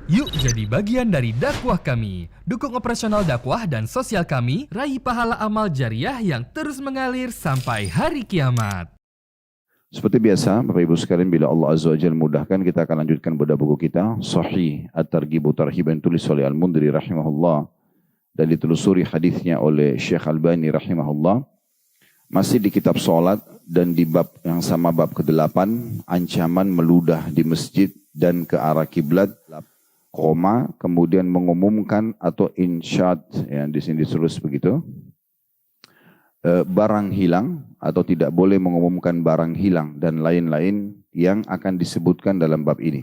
Yuk jadi bagian dari dakwah kami. Dukung operasional dakwah dan sosial kami, raih pahala amal jariah yang terus mengalir sampai hari kiamat. Seperti biasa, Bapak Ibu sekalian, bila Allah Azza wa Jalla mudahkan, kita akan lanjutkan pada buku kita, Sahih At-Targhib wa Tarhib, yang tulis oleh Al-Mundhiri rahimahullah, dan ditelusuri hadisnya oleh Syekh Albani rahimahullah. Masih di kitab sholat dan di bab yang sama, bab ke-8, ancaman meludah di masjid dan ke arah kiblat, kemudian mengumumkan atau insyad, ya, di sini ditulis begitu, barang hilang atau tidak boleh mengumumkan barang hilang dan lain-lain yang akan disebutkan dalam bab ini.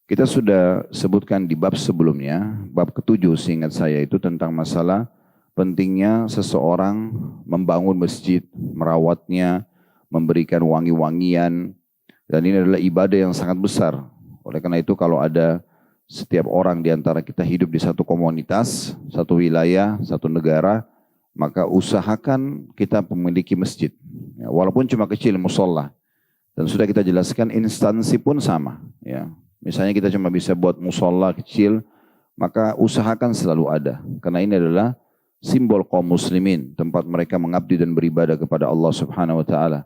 Kita sudah sebutkan di bab sebelumnya, bab ke-7 seingat saya, itu tentang masalah pentingnya seseorang membangun masjid, merawatnya, memberikan wangi-wangian, dan ini adalah ibadah yang sangat besar. Oleh karena itu kalau ada setiap orang di antara kita hidup di satu komunitas, satu wilayah, satu negara, maka usahakan kita memiliki masjid. Ya, walaupun cuma kecil, musola. Dan sudah kita jelaskan, instansi pun sama. Ya. Misalnya kita cuma bisa buat musola kecil, maka usahakan selalu ada. Karena ini adalah simbol kaum muslimin, tempat mereka mengabdi dan beribadah kepada Allah Subhanahu wa Ta'ala.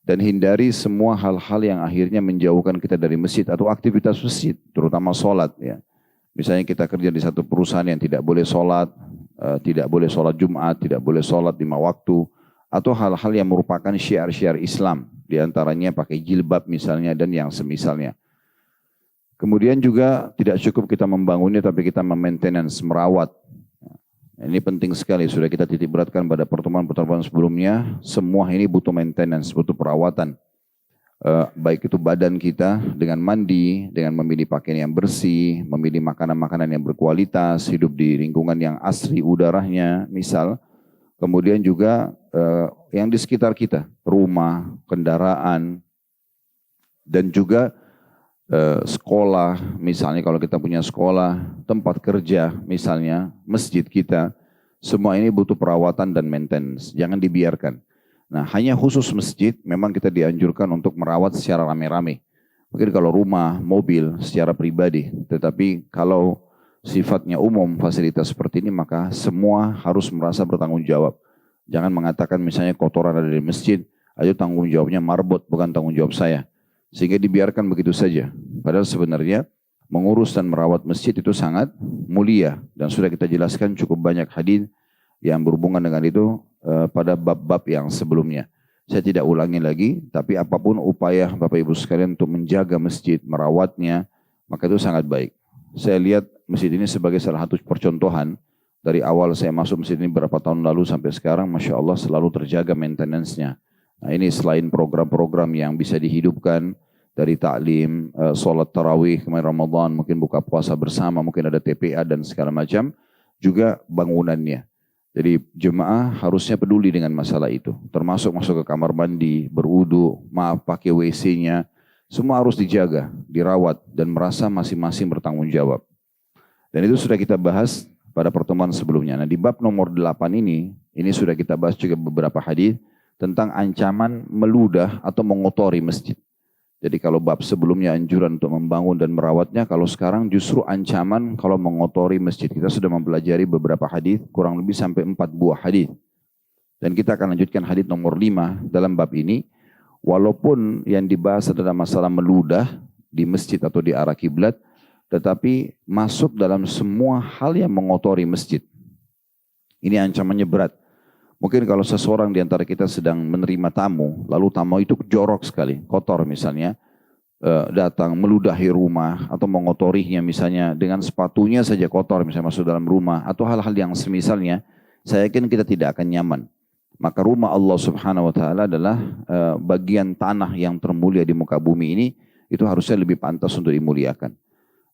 Dan hindari semua hal-hal yang akhirnya menjauhkan kita dari masjid atau aktivitas masjid, terutama sholat. Ya. Misalnya kita kerja di satu perusahaan yang tidak boleh sholat, tidak boleh sholat Jumat, tidak boleh sholat 5 waktu, atau hal-hal yang merupakan syiar-syiar Islam, diantaranya pakai jilbab misalnya dan yang semisalnya. Kemudian juga tidak cukup kita membangunnya, tapi kita maintenance, merawat. Ini penting sekali, sudah kita titik beratkan pada pertemuan-pertemuan sebelumnya, semua ini butuh maintenance, butuh perawatan. Baik itu badan kita dengan mandi, dengan memilih pakaian yang bersih, memilih makanan-makanan yang berkualitas, hidup di lingkungan yang asri udaranya, misal. Kemudian juga yang di sekitar kita, rumah, kendaraan, dan juga sekolah, misalnya kalau kita punya sekolah, tempat kerja, misalnya masjid kita, semua ini butuh perawatan dan maintenance, jangan dibiarkan. Nah, hanya khusus masjid, memang kita dianjurkan untuk merawat secara rame-rame. Mungkin kalau rumah, mobil, secara pribadi. Tetapi kalau sifatnya umum, fasilitas seperti ini, maka semua harus merasa bertanggung jawab. Jangan mengatakan misalnya kotoran ada di masjid, ayo tanggung jawabnya marbot, bukan tanggung jawab saya. Sehingga dibiarkan begitu saja. Padahal sebenarnya mengurus dan merawat masjid itu sangat mulia. Dan sudah kita jelaskan cukup banyak hadis yang berhubungan dengan itu pada bab-bab yang sebelumnya. Saya tidak ulangi lagi, tapi apapun upaya Bapak Ibu sekalian untuk menjaga masjid, merawatnya, maka itu sangat baik. Saya lihat masjid ini sebagai salah satu percontohan. Dari awal saya masuk masjid ini berapa tahun lalu sampai sekarang, Masya Allah selalu terjaga maintenance-nya. Nah, ini selain program-program yang bisa dihidupkan, dari taklim, sholat tarawih, kemarin Ramadan, mungkin buka puasa bersama, mungkin ada TPA dan segala macam, juga bangunannya. Jadi jemaah harusnya peduli dengan masalah itu. Termasuk masuk ke kamar mandi, berwudu, pakai WC-nya. Semua harus dijaga, dirawat, dan merasa masing-masing bertanggung jawab. Dan itu sudah kita bahas pada pertemuan sebelumnya. Nah, di bab nomor 8 ini sudah kita bahas juga beberapa hadis tentang ancaman meludah atau mengotori masjid. Jadi kalau bab sebelumnya anjuran untuk membangun dan merawatnya, kalau sekarang justru ancaman kalau mengotori masjid. Kita sudah mempelajari beberapa hadis, kurang lebih sampai 4 buah hadis. Dan kita akan lanjutkan hadis nomor 5 dalam bab ini. Walaupun yang dibahas adalah masalah meludah di masjid atau di arah kiblat, tetapi masuk dalam semua hal yang mengotori masjid. Ini ancamannya berat. Mungkin kalau seseorang di antara kita sedang menerima tamu, lalu tamu itu jorok sekali, kotor misalnya, datang meludahi rumah atau mengotorinya misalnya dengan sepatunya saja kotor misalnya masuk dalam rumah atau hal-hal yang semisalnya, saya yakin kita tidak akan nyaman. Maka rumah Allah Subhanahu wa Ta'ala adalah bagian tanah yang termulia di muka bumi ini, itu harusnya lebih pantas untuk dimuliakan.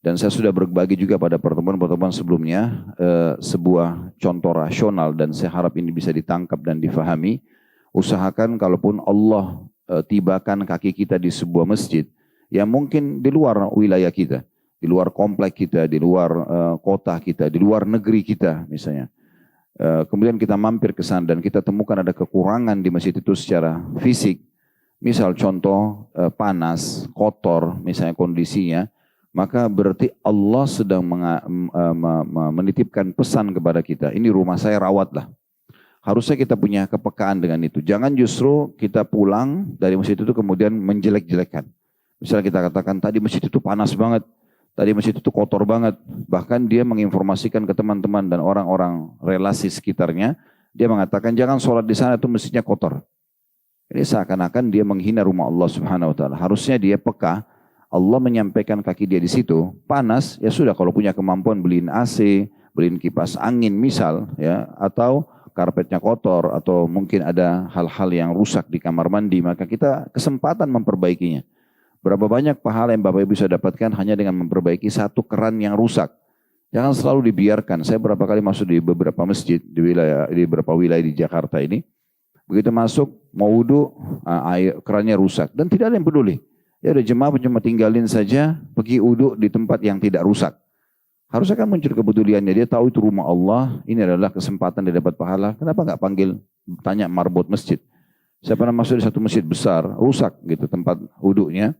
Dan saya sudah berbagi juga pada pertemuan-pertemuan sebelumnya sebuah contoh rasional, dan saya harap ini bisa ditangkap dan difahami. Usahakan kalaupun Allah tibakan kaki kita di sebuah masjid yang mungkin di luar wilayah kita, di luar komplek kita, di luar kota kita, di luar negeri kita misalnya. Kemudian kita mampir ke sana dan kita temukan ada kekurangan di masjid itu secara fisik. Misal contoh panas, kotor misalnya kondisinya. maka berarti Allah sedang menitipkan pesan kepada kita. Ini rumah saya, rawatlah. Harusnya kita punya kepekaan dengan itu. Jangan justru kita pulang dari masjid itu kemudian menjelek-jelekan. Misalnya kita katakan tadi masjid itu panas banget, tadi masjid itu kotor banget. Bahkan dia menginformasikan ke teman-teman dan orang-orang relasi sekitarnya, dia mengatakan jangan sholat di sana, itu masjidnya kotor. Ini seakan-akan dia menghina rumah Allah Subhanahu Wa Taala. Harusnya dia peka. Allah menyampaikan kaki dia di situ, panas, ya sudah kalau punya kemampuan beliin AC, beliin kipas angin misal, ya, atau karpetnya kotor, atau mungkin ada hal-hal yang rusak di kamar mandi, maka kita kesempatan memperbaikinya. Berapa banyak pahala yang Bapak Ibu bisa dapatkan hanya dengan memperbaiki satu keran yang rusak. Jangan selalu dibiarkan. Saya berapa kali masuk di beberapa masjid di beberapa wilayah di Jakarta ini. Begitu masuk, mau wudhu, kerannya rusak. Dan tidak ada yang peduli. Ya udah jemaah cuma tinggalin saja, pergi wudhu di tempat yang tidak rusak. Harusnya kan muncul kepeduliannya. Dia tahu itu rumah Allah, ini adalah kesempatan dia dapat pahala. Kenapa nggak panggil, tanya marbot masjid. Saya pernah masuk di satu masjid besar, rusak gitu tempat wudhunya.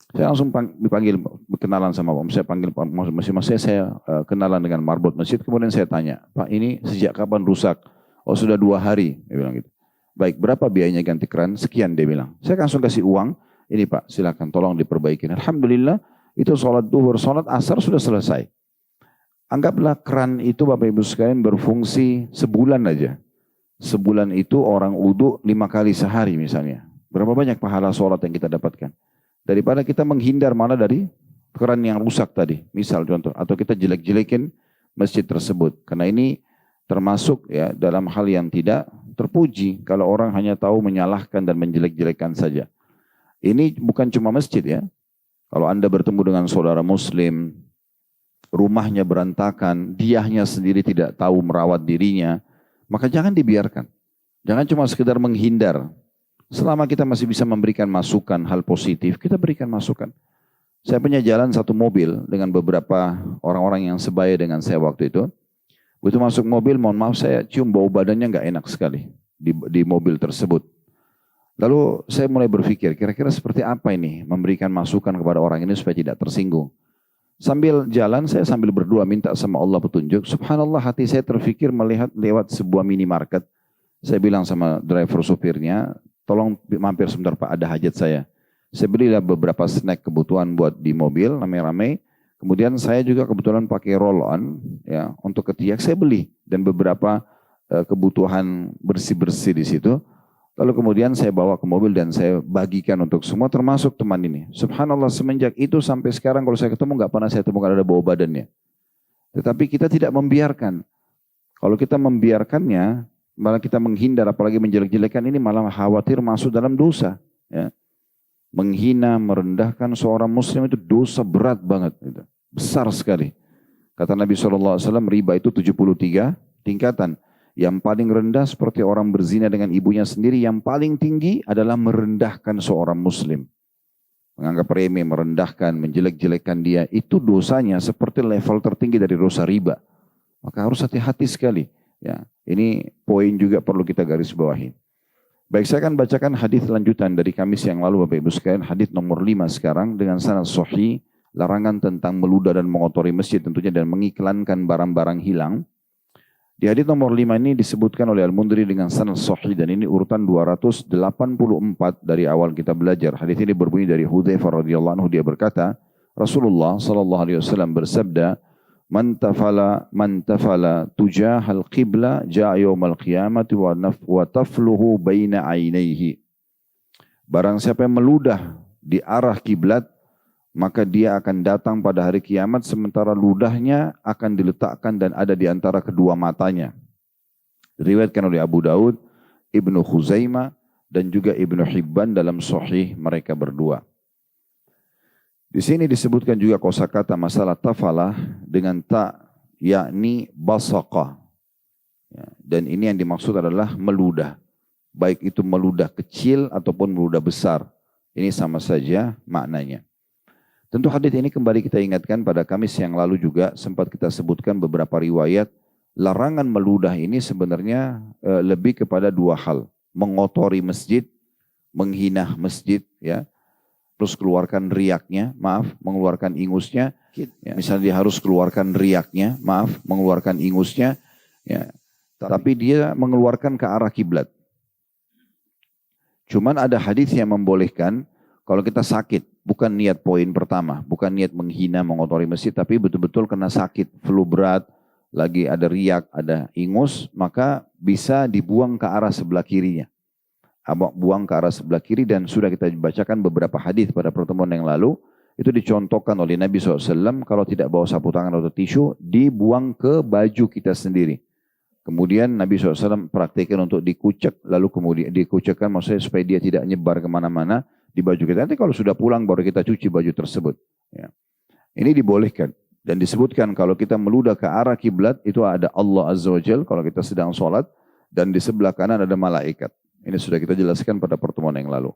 Saya langsung dipanggil kenalan sama Pak. Saya panggil masing-masing, saya kenalan dengan marbot masjid. Kemudian saya tanya, Pak ini sejak kapan rusak? Oh sudah 2 hari, dia bilang gitu. Baik, berapa biayanya ganti keran? Sekian dia bilang. Saya langsung kasih uang, ini Pak silakan tolong diperbaiki. Alhamdulillah itu sholat duhur, sholat asar sudah selesai. Anggaplah keran itu Bapak Ibu sekalian berfungsi sebulan aja. Sebulan itu orang wudhu 5 kali sehari misalnya. Berapa banyak pahala sholat yang kita dapatkan. Daripada kita menghindar malah dari keran yang rusak tadi. Misal contoh, atau kita jelek-jelekin masjid tersebut. Karena ini termasuk ya dalam hal yang tidak terpuji. Kalau orang hanya tahu menyalahkan dan menjelek-jelekan saja. Ini bukan cuma masjid ya. Kalau Anda bertemu dengan saudara muslim, rumahnya berantakan, diahnya sendiri tidak tahu merawat dirinya, maka jangan dibiarkan. Jangan cuma sekedar menghindar. Selama kita masih bisa memberikan masukan hal positif, kita berikan masukan. Saya punya jalan satu mobil dengan beberapa orang-orang yang sebaya dengan saya waktu itu. Begitu masuk mobil, mohon maaf saya cium bau badannya nggak enak sekali di mobil tersebut. Lalu saya mulai berpikir, kira-kira seperti apa ini memberikan masukan kepada orang ini supaya tidak tersinggung. Sambil jalan, saya sambil berdoa minta sama Allah petunjuk. Subhanallah, hati saya terfikir melihat lewat sebuah minimarket. Saya bilang sama driver supirnya, tolong mampir sebentar Pak, ada hajat saya. Saya belilah beberapa snack kebutuhan buat di mobil, rame-rame. Kemudian saya juga kebetulan pakai roll-on, ya, untuk ketiak saya beli. Dan beberapa kebutuhan bersih-bersih di situ. Lalu kemudian saya bawa ke mobil dan saya bagikan untuk semua termasuk teman ini. Subhanallah semenjak itu sampai sekarang kalau saya ketemu nggak pernah saya temukan ada bau badannya. Tetapi kita tidak membiarkan. Kalau kita membiarkannya, malah kita menghindar apalagi menjelek-jelekan ini malah khawatir masuk dalam dosa. Ya. Menghina, merendahkan seorang muslim itu dosa berat banget. Gitu. Besar sekali. Kata Nabi SAW riba itu 73 tingkatan. Yang paling rendah seperti orang berzina dengan ibunya sendiri. Yang paling tinggi adalah merendahkan seorang muslim. Menganggap remeh, merendahkan, menjelek-jelekan dia. Itu dosanya seperti level tertinggi dari dosa riba. Maka harus hati-hati sekali. Ya, ini poin juga perlu kita garis bawahi. Baik, saya akan bacakan hadis lanjutan dari Kamis yang lalu Bapak Ibu sekalian. Hadis nomor 5 sekarang dengan sanad sahih. Larangan tentang meludah dan mengotori masjid tentunya dan mengiklankan barang-barang hilang. Di hadits nomor 5 ini disebutkan oleh Al-Mundhiri dengan sanad sahih dan ini urutan 284 dari awal kita belajar. Hadits ini berbunyi dari Hudzaifah radhiyallahu anhu, dia berkata, Rasulullah sallallahu alaihi wasallam bersabda, "Man tafala tujahal qibla jaa yaumal qiyamati wa tafluhu baina ainaihi." Barang siapa yang meludah di arah kiblat, maka dia akan datang pada hari kiamat sementara ludahnya akan diletakkan dan ada di antara kedua matanya. Diriwayatkan oleh Abu Daud, Ibnu Khuzaimah, dan juga Ibnu Hibban dalam sahih mereka berdua. Di sini disebutkan juga kosakata masalah tafalah dengan ta, yakni basaqa. Ya, dan ini yang dimaksud adalah meludah. Baik itu meludah kecil ataupun meludah besar. Ini sama saja maknanya. Tentu hadits ini kembali kita ingatkan pada Kamis yang lalu juga sempat kita sebutkan beberapa riwayat. Larangan meludah ini sebenarnya lebih kepada 2 hal. Mengotori masjid, menghina masjid, ya, terus keluarkan riaknya, mengeluarkan ingusnya, sakit. Ya. Misalnya dia harus keluarkan riaknya, mengeluarkan ingusnya, ya. Tapi dia mengeluarkan ke arah kiblat. Cuman ada hadis yang membolehkan kalau kita sakit, bukan niat poin pertama, bukan niat menghina, mengotori masjid, tapi betul-betul kena sakit, flu berat, lagi ada riak, ada ingus, maka bisa dibuang ke arah sebelah kirinya. Buang ke arah sebelah kiri, dan sudah kita bacakan beberapa hadis pada pertemuan yang lalu, itu dicontohkan oleh Nabi SAW, kalau tidak bawa sapu tangan atau tisu, dibuang ke baju kita sendiri. Kemudian Nabi SAW praktikkan untuk dikucek, lalu kemudian dikucekkan maksudnya supaya dia tidak nyebar kemana-mana di baju kita. Nanti kalau sudah pulang baru kita cuci baju tersebut. Ya. Ini dibolehkan. Dan disebutkan kalau kita meludah ke arah kiblat, itu ada Allah Azza wa Jalla kalau kita sedang sholat, dan di sebelah kanan ada malaikat. Ini sudah kita jelaskan pada pertemuan yang lalu.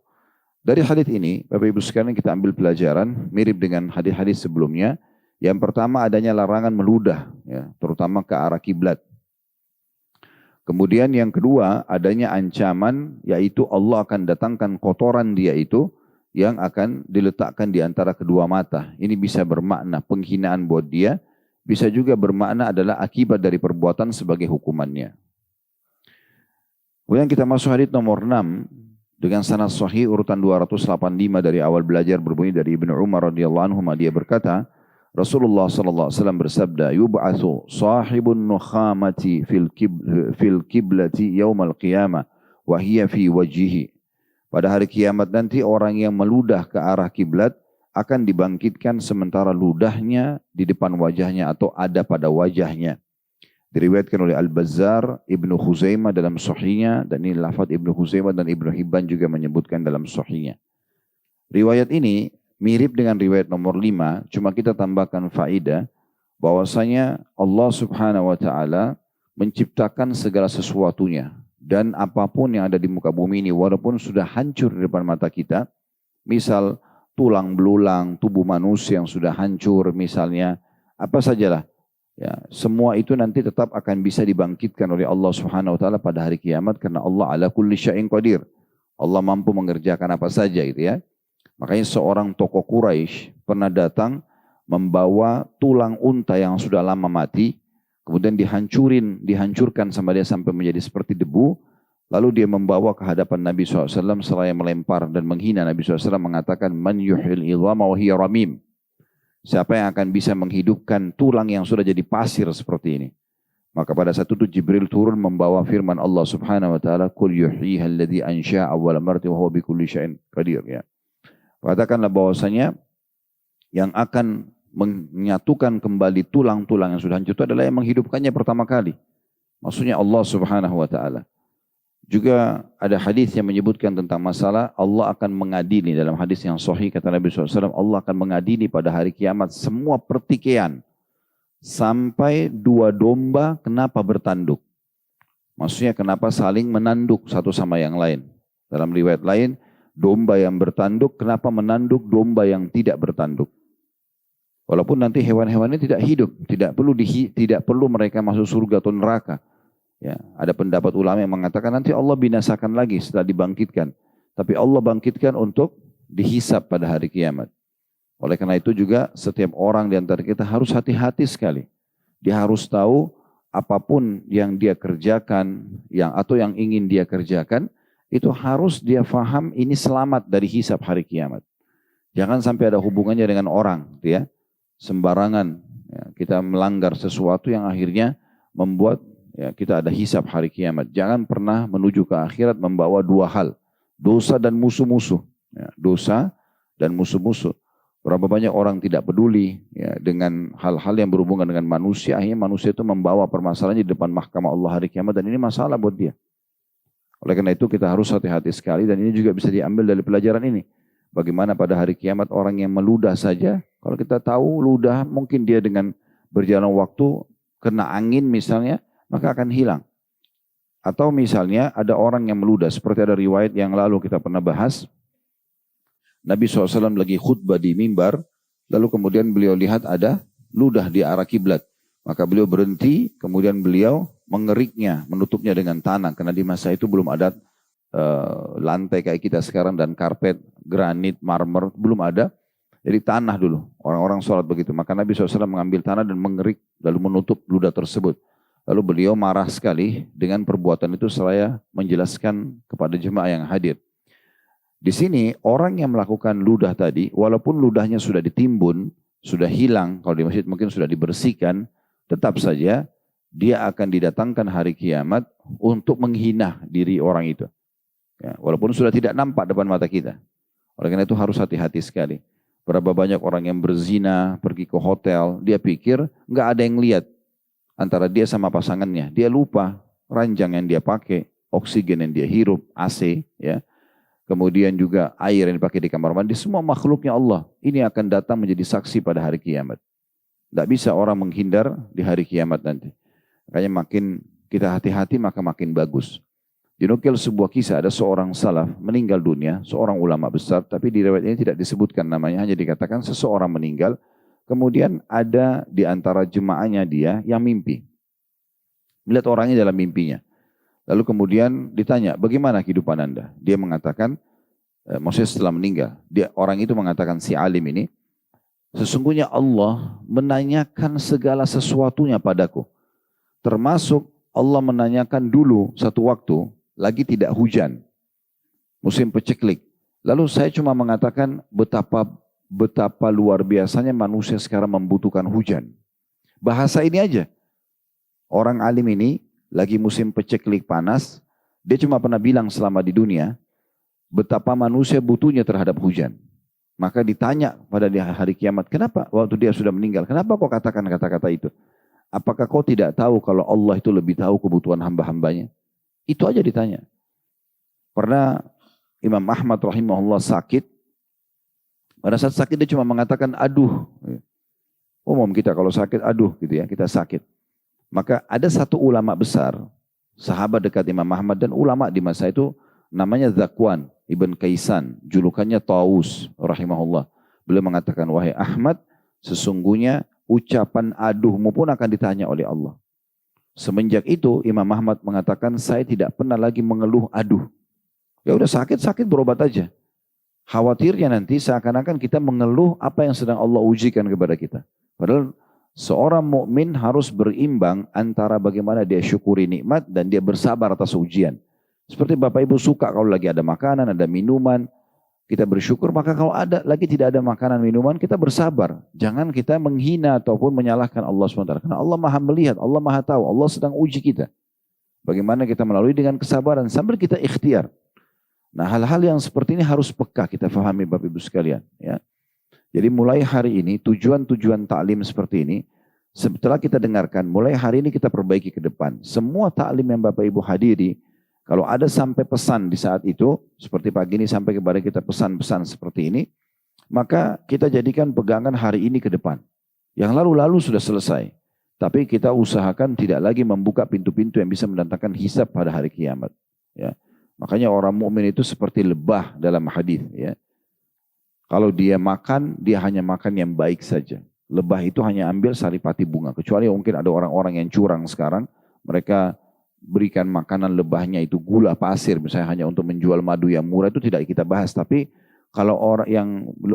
Dari hadis ini, Bapak Ibu sekalian, kita ambil pelajaran mirip dengan hadis-hadis sebelumnya. Yang pertama adanya larangan meludah, ya, terutama ke arah kiblat. Kemudian yang kedua adanya ancaman, yaitu Allah akan datangkan kotoran dia itu yang akan diletakkan di antara kedua mata. Ini bisa bermakna penghinaan buat dia, bisa juga bermakna adalah akibat dari perbuatan sebagai hukumannya. Kemudian kita masuk hadis nomor 6 dengan sanad sahih urutan 285 dari awal belajar, berbunyi dari Ibnu Umar radhiyallahu anhu, dia berkata, Rasulullah sallallahu alaihi wasallam bersabda, "Yub'atsu sahibun nukhamati fil kiblati yaumal qiyamah wa hiya fi wajhihi." Pada hari kiamat nanti orang yang meludah ke arah kiblat akan dibangkitkan sementara ludahnya di depan wajahnya atau ada pada wajahnya. Diriwayatkan oleh Al-Bazzar, Ibnu Khuzaimah dalam sahihnya, dan ini lafaz Ibnu Khuzaimah dan Ibnu Hibban juga menyebutkan dalam sahihnya. Riwayat ini mirip dengan riwayat nomor 5, cuma kita tambahkan faedah bahwasanya Allah Subhanahu wa taala menciptakan segala sesuatunya, dan apapun yang ada di muka bumi ini walaupun sudah hancur di depan mata kita, misal tulang belulang tubuh manusia yang sudah hancur misalnya, apa sajalah, ya, semua itu nanti tetap akan bisa dibangkitkan oleh Allah Subhanahu wa taala pada hari kiamat, karena Allah ala kulli syai'in qadir. Allah mampu mengerjakan apa saja gitu ya. Makanya seorang tokoh Quraisy pernah datang membawa tulang unta yang sudah lama mati, kemudian dihancurkan sama dia sampai menjadi seperti debu, lalu dia membawa ke hadapan Nabi SAW, seraya melempar dan menghina Nabi SAW, mengatakan, "Man yuhil idhama wa hiya ramim." Siapa yang akan bisa menghidupkan tulang yang sudah jadi pasir seperti ini? Maka pada saat itu Jibril turun membawa firman Allah Subhanahu wa taala, "Qul yuhyiha alladzi ansha'a awwala marratin wa huwa bikulli syai'in qadir." Ya. Katakanlah bahwasanya yang akan menyatukan kembali tulang-tulang yang sudah hancur itu adalah yang menghidupkannya pertama kali. Maksudnya Allah Subhanahu wa taala. Juga ada hadis yang menyebutkan tentang masalah Allah akan mengadili, dalam hadis yang sahih kata Nabi SAW, Allah akan mengadili pada hari kiamat semua pertikaian sampai 2 domba kenapa bertanduk. Maksudnya kenapa saling menanduk satu sama yang lain. Dalam riwayat lain, domba yang bertanduk, kenapa menanduk domba yang tidak bertanduk? Walaupun nanti hewan-hewan ini tidak hidup, tidak perlu mereka masuk surga atau neraka. Ya, ada pendapat ulama yang mengatakan nanti Allah binasakan lagi setelah dibangkitkan. Tapi Allah bangkitkan untuk dihisab pada hari kiamat. Oleh karena itu juga setiap orang di antara kita harus hati-hati sekali. Dia harus tahu apapun yang dia kerjakan, atau yang ingin dia kerjakan, itu harus dia faham ini selamat dari hisab hari kiamat. Jangan sampai ada hubungannya dengan orang, ya. Sembarangan ya, kita melanggar sesuatu yang akhirnya membuat ya, kita ada hisab hari kiamat. Jangan pernah menuju ke akhirat membawa 2 hal, dosa dan musuh-musuh. Ya, dosa dan musuh-musuh. Berapa banyak orang tidak peduli ya, dengan hal-hal yang berhubungan dengan manusia. Akhirnya manusia itu membawa permasalahannya di depan mahkamah Allah hari kiamat, dan ini masalah buat dia. Oleh karena itu kita harus hati-hati sekali, dan ini juga bisa diambil dari pelajaran ini. Bagaimana pada hari kiamat orang yang meludah saja, kalau kita tahu ludah mungkin dia dengan berjalan waktu kena angin misalnya, maka akan hilang. Atau misalnya ada orang yang meludah, seperti ada riwayat yang lalu kita pernah bahas, Nabi SAW lagi khutbah di mimbar, lalu kemudian beliau lihat ada ludah di arah kiblat. Maka beliau berhenti, kemudian beliau mengeriknya, menutupnya dengan tanah. Karena di masa itu belum ada lantai kayak kita sekarang dan karpet, granit, marmer, belum ada. Jadi tanah dulu, orang-orang sholat begitu. Maka Nabi SAW mengambil tanah dan mengerik, lalu menutup ludah tersebut. Lalu beliau marah sekali dengan perbuatan itu seraya menjelaskan kepada jemaah yang hadir. Di sini orang yang melakukan ludah tadi, walaupun ludahnya sudah ditimbun, sudah hilang, kalau di masjid mungkin sudah dibersihkan, tetap saja dia akan didatangkan hari kiamat untuk menghina diri orang itu. Ya, walaupun sudah tidak nampak depan mata kita. Oleh karena itu harus hati-hati sekali. Berapa banyak orang yang berzina, pergi ke hotel, dia pikir nggak ada yang lihat antara dia sama pasangannya. Dia lupa ranjang yang dia pakai, oksigen yang dia hirup, AC, ya. Kemudian juga air yang dipakai di kamar mandi, semua makhluknya Allah. Ini akan datang menjadi saksi pada hari kiamat. Tidak bisa orang menghindar di hari kiamat nanti. Makanya makin kita hati-hati maka makin bagus. Dinukil sebuah kisah, ada seorang salaf meninggal dunia, seorang ulama besar, tapi di riwayat ini tidak disebutkan namanya, hanya dikatakan seseorang meninggal, kemudian ada di antara jemaahnya dia yang mimpi. Melihat orangnya dalam mimpinya. Lalu kemudian ditanya, bagaimana kehidupan Anda? Dia mengatakan, maksudnya setelah meninggal, orang itu mengatakan, si alim ini, sesungguhnya Allah menanyakan segala sesuatunya padaku. Termasuk Allah menanyakan dulu satu waktu, lagi tidak hujan, musim peceklik. Lalu saya cuma mengatakan betapa luar biasanya manusia sekarang membutuhkan hujan. Bahasa ini aja. Orang alim ini lagi musim peceklik panas, dia cuma pernah bilang selama di dunia, betapa manusia butuhnya terhadap hujan. Maka ditanya pada hari kiamat, kenapa waktu dia sudah meninggal, kenapa kau katakan kata-kata itu? Apakah kau tidak tahu kalau Allah itu lebih tahu kebutuhan hamba-hambanya? Itu aja ditanya. Pernah Imam Ahmad rahimahullah sakit. Pada saat sakit dia cuma mengatakan aduh. Umum kita kalau sakit aduh gitu ya, kita sakit. Maka ada satu ulama besar, sahabat dekat Imam Ahmad dan ulama di masa itu namanya Zakwan Ibn Kaisan, julukannya Taus rahimahullah. Beliau mengatakan, wahai Ahmad, sesungguhnya ucapan aduhmu pun akan ditanya oleh Allah. Semenjak itu Imam Ahmad mengatakan saya tidak pernah lagi mengeluh aduh. Ya udah sakit berobat aja. Khawatirnya nanti seakan-akan kita mengeluh apa yang sedang Allah ujikan kepada kita. Padahal seorang mukmin harus berimbang antara bagaimana dia syukuri nikmat dan dia bersabar atas ujian. Seperti Bapak Ibu suka kalau lagi ada makanan, ada minuman, kita bersyukur, maka kalau lagi tidak ada makanan minuman, kita bersabar. Jangan kita menghina ataupun menyalahkan Allah SWT. Karena Allah maha melihat, Allah maha tahu, Allah sedang uji kita. Bagaimana kita melalui dengan kesabaran sambil kita ikhtiar. Nah hal-hal yang seperti ini harus peka kita fahami Bapak Ibu sekalian. Ya. Jadi mulai hari ini tujuan-tujuan taklim seperti ini, setelah kita dengarkan, mulai hari ini kita perbaiki ke depan. Semua taklim yang Bapak Ibu hadiri, kalau ada sampai pesan di saat itu, seperti pagi ini sampai kepada kita pesan-pesan seperti ini, maka kita jadikan pegangan hari ini ke depan. Yang lalu-lalu sudah selesai. Tapi kita usahakan tidak lagi membuka pintu-pintu yang bisa mendatangkan hisab pada hari kiamat. Ya. Makanya orang mukmin itu seperti lebah dalam hadis. Ya. Kalau dia makan, dia hanya makan yang baik saja. Lebah itu hanya ambil saripati bunga. Kecuali mungkin ada orang-orang yang curang sekarang, mereka berikan makanan lebahnya itu gula pasir misalnya hanya untuk menjual madu yang murah, itu tidak kita bahas. Tapi kalau orang yang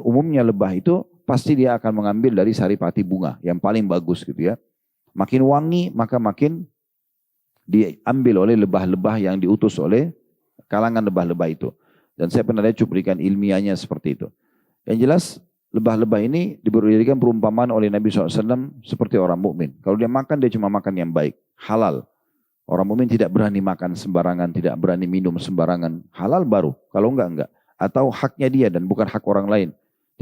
umumnya lebah itu pasti dia akan mengambil dari saripati bunga yang paling bagus gitu ya. Makin wangi maka makin diambil oleh lebah-lebah yang diutus oleh kalangan lebah-lebah itu. Dan saya pernah lihat cuplikan ilmiahnya seperti itu. Yang jelas lebah-lebah ini diberikan perumpamaan oleh Nabi SAW seperti orang mukmin. Kalau dia makan, dia cuma makan yang baik, halal. Orang mukmin tidak berani makan sembarangan, tidak berani minum sembarangan. Halal baru, kalau enggak. Atau haknya dia dan bukan hak orang lain.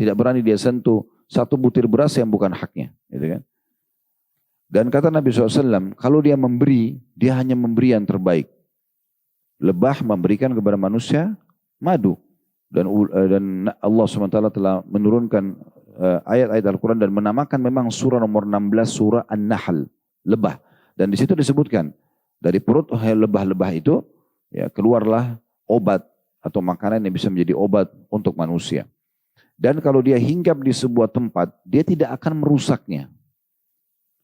Tidak berani dia sentuh satu butir beras yang bukan haknya. Gitu kan? Dan kata Nabi SAW, kalau dia memberi, dia hanya memberi yang terbaik. Lebah memberikan kepada manusia madu. Dan Allah SWT telah menurunkan ayat-ayat Al-Quran dan menamakan memang surah nomor 16 surah An-Nahl, lebah. Dan di situ disebutkan, dari perut lebah-lebah itu ya keluarlah obat atau makanan yang bisa menjadi obat untuk manusia. Dan kalau dia hinggap di sebuah tempat, dia tidak akan merusaknya.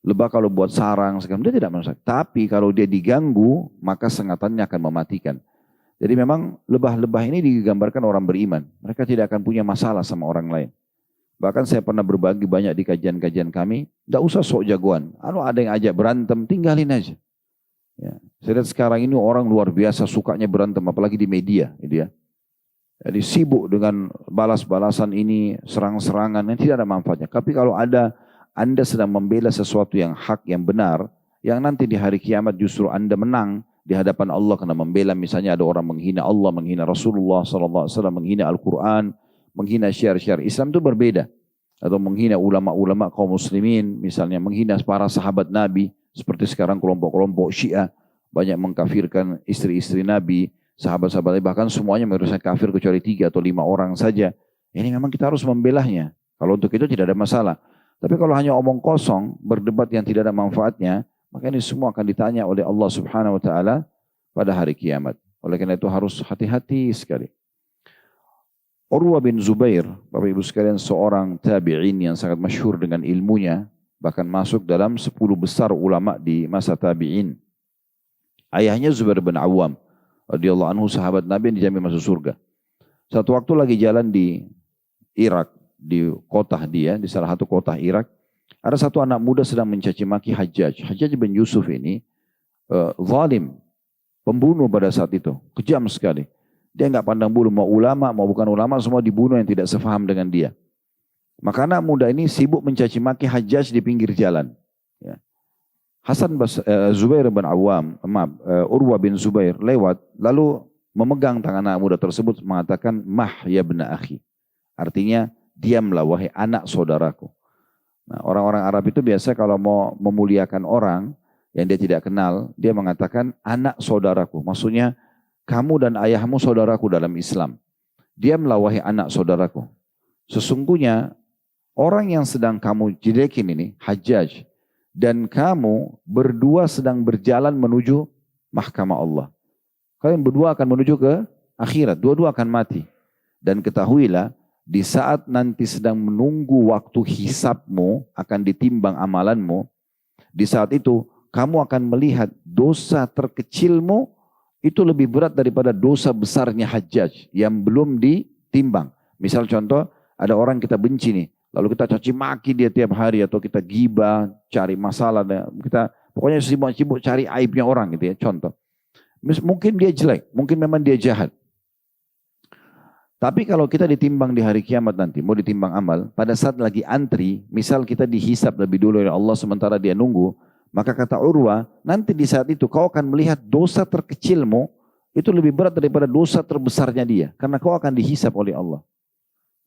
Lebah kalau buat sarang, dia tidak merusak. Tapi kalau dia diganggu, maka sengatannya akan mematikan. Jadi memang lebah-lebah ini digambarkan orang beriman. Mereka tidak akan punya masalah sama orang lain. Bahkan saya pernah berbagi banyak di kajian-kajian kami, tidak usah sok jagoan. Kalau ada yang ajak berantem, tinggalin aja. Ya. Saya lihat sekarang ini orang luar biasa sukanya berantem, apalagi di media. Gitu ya. Jadi sibuk dengan balas-balasan ini, serang-serangan, yang tidak ada manfaatnya. Tapi kalau ada Anda sedang membela sesuatu yang hak, yang benar, yang nanti di hari kiamat justru Anda menang di hadapan Allah karena membela, misalnya ada orang menghina Allah, menghina Rasulullah SAW, menghina Al-Quran, menghina syiar-syiar Islam, itu berbeda. Atau menghina ulama-ulama kaum muslimin, misalnya menghina para sahabat Nabi, seperti sekarang kelompok-kelompok Syiah, banyak mengkafirkan istri-istri Nabi, sahabat-sahabat Nabi, bahkan semuanya merasa kafir kecuali 3 atau 5 orang saja. Ini memang kita harus membelahnya. Kalau untuk itu tidak ada masalah. Tapi kalau hanya omong kosong, berdebat yang tidak ada manfaatnya, maka ini semua akan ditanya oleh Allah Subhanahu wa taala pada hari kiamat. Oleh karena itu harus hati-hati sekali. Urwa bin Zubair, Bapak Ibu sekalian, seorang tabi'in yang sangat masyhur dengan ilmunya, bahkan masuk dalam 10 besar ulama di masa tabi'in. Ayahnya Zubair bin Awam, radhiyallahu anhu, sahabat Nabi yang dijamin masuk surga. Satu waktu lagi jalan di Irak, di kota dia, di salah satu kota Irak, ada satu anak muda sedang mencaci maki Hajjaj. Hajjaj bin Yusuf ini zalim, pembunuh pada saat itu, kejam sekali. Dia nggak pandang bulu, mau ulama, mau bukan ulama, semua dibunuh yang tidak sefaham dengan dia. Maka anak muda ini sibuk mencaci maki Hajjaj di pinggir jalan. Ya. Zubair bin Awam, Urwa bin Zubair lewat, lalu memegang tangan anak muda tersebut, mengatakan, "Mah ya bna akhi." Artinya, diamlah wahai anak saudaraku. Nah, orang-orang Arab itu biasa kalau mau memuliakan orang yang dia tidak kenal, dia mengatakan anak saudaraku. Maksudnya, kamu dan ayahmu saudaraku dalam Islam. Diamlah wahai anak saudaraku. Sesungguhnya orang yang sedang kamu jelekin ini, Hajjaj, dan kamu berdua sedang berjalan menuju mahkamah Allah. Kalian berdua akan menuju ke akhirat, dua-dua akan mati. Dan ketahuilah, di saat nanti sedang menunggu waktu hisabmu, akan ditimbang amalanmu, di saat itu kamu akan melihat dosa terkecilmu itu lebih berat daripada dosa besarnya Hajjaj yang belum ditimbang. Misal contoh, ada orang kita benci nih, lalu kita caci maki dia tiap hari, atau kita gibah, cari masalah, kita pokoknya sibuk-sibuk cari aibnya orang gitu ya, contoh. Mungkin dia jelek, mungkin memang dia jahat. Tapi kalau kita ditimbang di hari kiamat nanti, mau ditimbang amal, pada saat lagi antri, misal kita dihisab lebih dulu oleh Allah sementara dia nunggu, maka kata Urwa, nanti di saat itu kau akan melihat dosa terkecilmu itu lebih berat daripada dosa terbesarnya dia. Karena kau akan dihisab oleh Allah.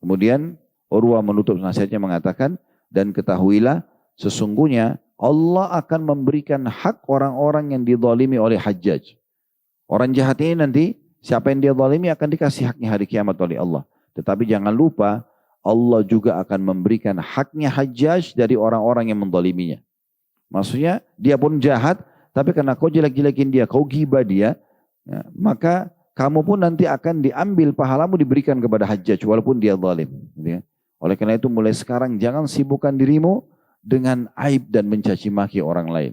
Kemudian Urwa menutup nasihatnya mengatakan, dan ketahuilah sesungguhnya Allah akan memberikan hak orang-orang yang dizalimi oleh Hajjaj. Orang jahat ini nanti, siapa yang dia zalimi akan dikasih haknya hari kiamat oleh Allah. Tetapi jangan lupa, Allah juga akan memberikan haknya Hajjaj dari orang-orang yang menzaliminya. Maksudnya dia pun jahat, tapi karena kau jelek-jelekin dia, kau gibah dia, ya, maka kamu pun nanti akan diambil pahalamu diberikan kepada Hajjaj walaupun dia zalim. Gitu ya. Oleh karena itu mulai sekarang jangan sibukkan dirimu dengan aib dan mencaci maki orang lain.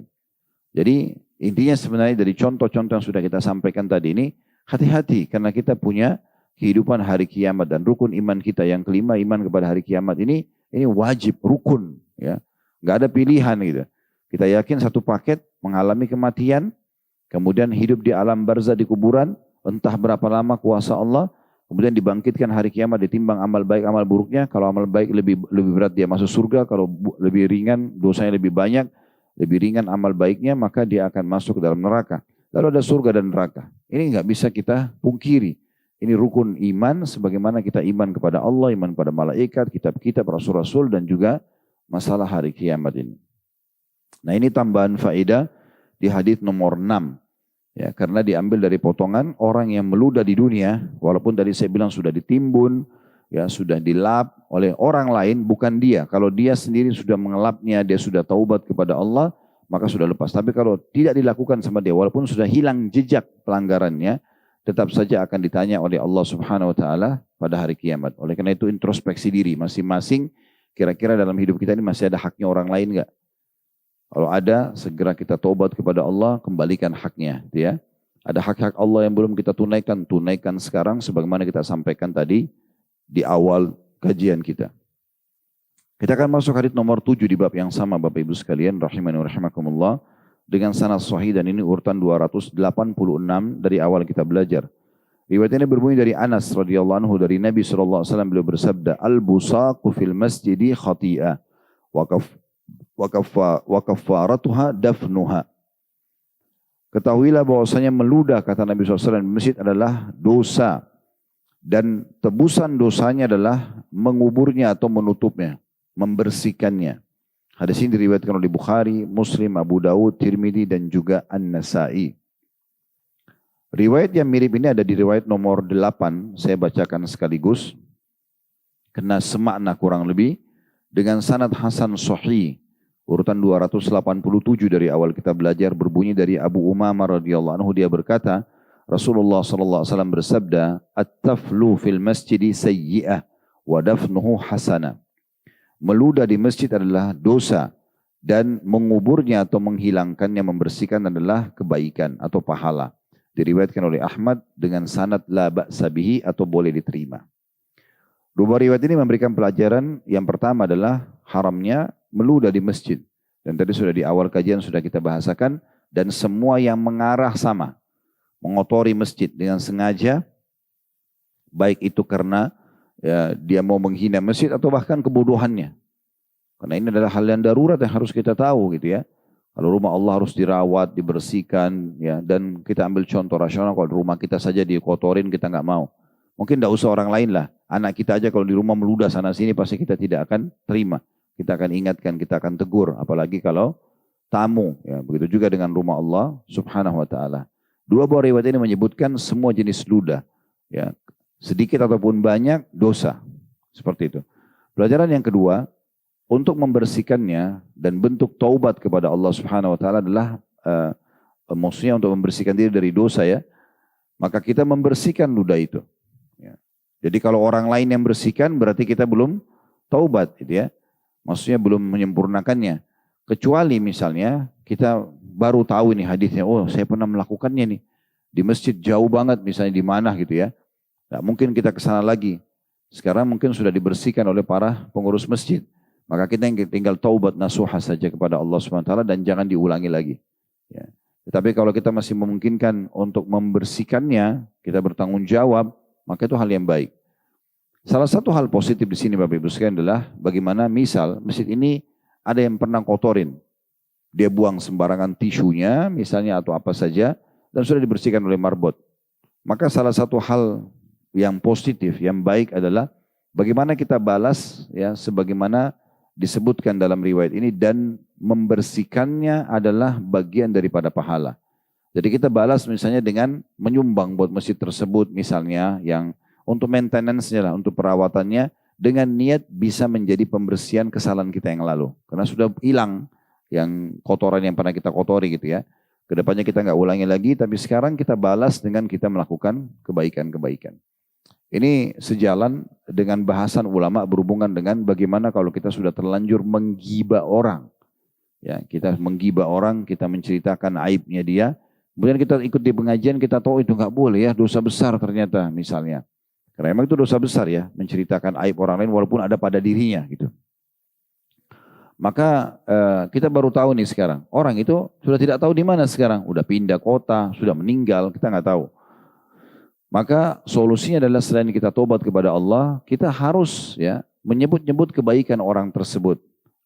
Jadi intinya sebenarnya dari contoh-contoh yang sudah kita sampaikan tadi ini, hati-hati karena kita punya kehidupan hari kiamat dan rukun iman kita yang kelima, iman kepada hari kiamat ini wajib, rukun, ya, nggak ada pilihan gitu. Kita yakin satu paket mengalami kematian, kemudian hidup di alam barzah di kuburan, entah berapa lama kuasa Allah, kemudian dibangkitkan hari kiamat, ditimbang amal baik, amal buruknya. Kalau amal baik lebih berat dia masuk surga, kalau lebih ringan dosanya lebih banyak, lebih ringan amal baiknya, maka dia akan masuk ke dalam neraka. Lalu ada surga dan neraka. Ini nggak bisa kita pungkiri. Ini rukun iman, sebagaimana kita iman kepada Allah, iman kepada malaikat, kitab-kitab, rasul-rasul, dan juga masalah hari kiamat ini. Nah ini tambahan faedah di hadis nomor 6. Ya, karena diambil dari potongan orang yang meludah di dunia, walaupun tadi saya bilang sudah ditimbun, ya sudah dilap oleh orang lain, bukan dia. Kalau dia sendiri sudah mengelapnya, dia sudah taubat kepada Allah, maka sudah lepas. Tapi kalau tidak dilakukan sama dia, walaupun sudah hilang jejak pelanggarannya, tetap saja akan ditanya oleh Allah Subhanahu wa taala pada hari kiamat. Oleh karena itu introspeksi diri masing-masing, kira-kira dalam hidup kita ini masih ada haknya orang lain enggak? Kalau ada, segera kita taubat kepada Allah, kembalikan haknya. Ya. Ada hak-hak Allah yang belum kita tunaikan, tunaikan sekarang sebagaimana kita sampaikan tadi di awal kajian kita. Kita akan masuk hadits nomor 7 di bab yang sama Bapak Ibu sekalian rahimani wa rahimakumullah dengan sanad sahih dan ini urutan 286 dari awal kita belajar. Riwayat ini berbunyi dari Anas radhiyallahu anhu dari Nabi sallallahu alaihi wasallam beliau bersabda, "Al-busaqu fil masjidi khati'ah wa kafaratuha dafnuha." Ketahuilah bahwasanya meludah, kata Nabi SAW, di masjid adalah dosa. Dan tebusan dosanya adalah menguburnya atau menutupnya, membersihkannya. Hadis ini diriwayatkan oleh Bukhari, Muslim, Abu Dawud, Tirmidzi dan juga An-Nasa'i. Riwayat yang mirip ini ada di riwayat nomor 8, saya bacakan sekaligus. Kena semakna kurang lebih dengan sanad hasan sahih. Urutan 287 dari awal kita belajar berbunyi dari Abu Umamah radhiyallahu anhu, dia berkata, Rasulullah sallallahu alaihi wasallam bersabda, "At-taflu fil masjidi sayyi'ah wa dafnuhu hasanah." Meludah di masjid adalah dosa dan menguburnya atau menghilangkannya, membersihkan adalah kebaikan atau pahala. Diriwayatkan oleh Ahmad dengan sanad la ba'sa bihi atau boleh diterima. Dua riwayat ini memberikan pelajaran. Yang pertama adalah haramnya meludah di masjid. Dan tadi sudah di awal kajian sudah kita bahasakan. Dan semua yang mengarah sama. Mengotori masjid dengan sengaja. Baik itu karena dia mau menghina masjid atau bahkan kebodohannya. Karena ini adalah hal yang darurat yang harus kita tahu gitu ya. Kalau rumah Allah harus dirawat, dibersihkan. Ya, dan kita ambil contoh rasional, kalau rumah kita saja dikotorin kita nggak mau. Mungkin tidak usah orang lain lah. Anak kita aja kalau di rumah meludah sana sini pasti kita tidak akan terima. Kita akan ingatkan, kita akan tegur. Apalagi kalau tamu. Ya, begitu juga dengan rumah Allah subhanahu wa ta'ala. Dua buah riwayat ini menyebutkan semua jenis ludah. Ya, sedikit ataupun banyak dosa. Seperti itu. Pelajaran yang kedua, untuk membersihkannya dan bentuk taubat kepada Allah subhanahu wa ta'ala adalah maksudnya untuk membersihkan diri dari dosa ya. Maka kita membersihkan ludah itu. Ya. Jadi kalau orang lain yang bersihkan berarti kita belum taubat gitu ya. Maksudnya belum menyempurnakannya. Kecuali misalnya kita baru tahu ini hadisnya, oh saya pernah melakukannya nih. Di masjid jauh banget misalnya di mana gitu ya. Nah, mungkin kita ke sana lagi. Sekarang mungkin sudah dibersihkan oleh para pengurus masjid. Maka kita tinggal taubat nasuha saja kepada Allah SWT dan jangan diulangi lagi. Ya. Tetapi kalau kita masih memungkinkan untuk membersihkannya, kita bertanggung jawab, maka itu hal yang baik. Salah satu hal positif di sini Bapak Ibu sekalian adalah bagaimana misal masjid ini ada yang pernah kotorin. Dia buang sembarangan tisunya misalnya atau apa saja dan sudah dibersihkan oleh marbot. Maka salah satu hal yang positif, yang baik adalah bagaimana kita balas ya sebagaimana disebutkan dalam riwayat ini dan membersihkannya adalah bagian daripada pahala. Jadi kita balas misalnya dengan menyumbang buat masjid tersebut misalnya yang untuk maintenance-nya lah, untuk perawatannya dengan niat bisa menjadi pembersihan kesalahan kita yang lalu. Karena sudah hilang yang kotoran yang pernah kita kotori gitu ya. Kedepannya kita nggak ulangi lagi, tapi sekarang kita balas dengan kita melakukan kebaikan-kebaikan. Ini sejalan dengan bahasan ulama berhubungan dengan bagaimana kalau kita sudah terlanjur menggibah orang. Ya, kita menggibah orang, kita menceritakan aibnya dia. Kemudian kita ikut di pengajian, kita tahu itu nggak boleh ya, dosa besar ternyata misalnya. Karena memang itu dosa besar ya, menceritakan aib orang lain walaupun ada pada dirinya gitu. Maka kita baru tahu nih sekarang, orang itu sudah tidak tahu di mana sekarang, udah pindah kota, sudah meninggal, kita nggak tahu. Maka solusinya adalah selain kita tobat kepada Allah, kita harus ya menyebut-nyebut kebaikan orang tersebut.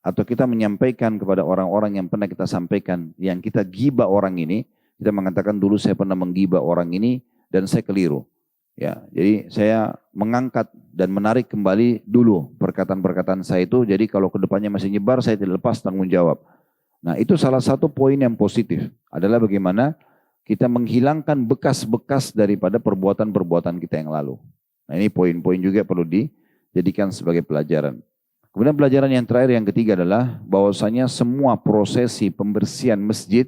Atau kita menyampaikan kepada orang-orang yang pernah kita sampaikan, yang kita gibah orang ini, kita mengatakan dulu saya pernah menggibah orang ini dan saya keliru. Ya, jadi saya mengangkat dan menarik kembali dulu perkataan-perkataan saya itu. Jadi kalau kedepannya masih nyebar, saya tidak lepas tanggung jawab. Nah itu salah satu poin yang positif adalah bagaimana kita menghilangkan bekas-bekas daripada perbuatan-perbuatan kita yang lalu. Nah ini poin-poin juga perlu dijadikan sebagai pelajaran. Kemudian pelajaran yang terakhir, yang ketiga adalah bahwasanya semua prosesi pembersihan masjid,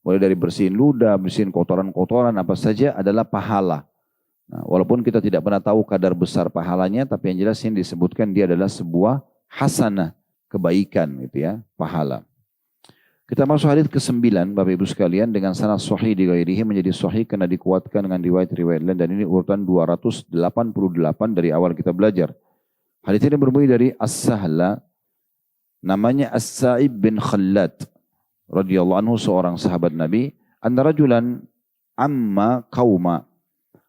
mulai dari bersihin ludah, bersihin kotoran-kotoran apa saja adalah pahala. Nah, walaupun kita tidak pernah tahu kadar besar pahalanya, tapi yang jelas yang disebutkan dia adalah sebuah hasanah, kebaikan gitu ya, pahala. Kita masuk hadis ke-9 Bapak Ibu sekalian dengan sanad sahih di ghairihi menjadi sahih karena dikuatkan dengan riwayat-riwayat lain dan ini urutan 288 dari awal kita belajar. Hadis ini berbunyi dari As-Sahla namanya As-Sa'ib bin Khallad radhiyallahu anhu, seorang sahabat Nabi, anna rajulan amma qauma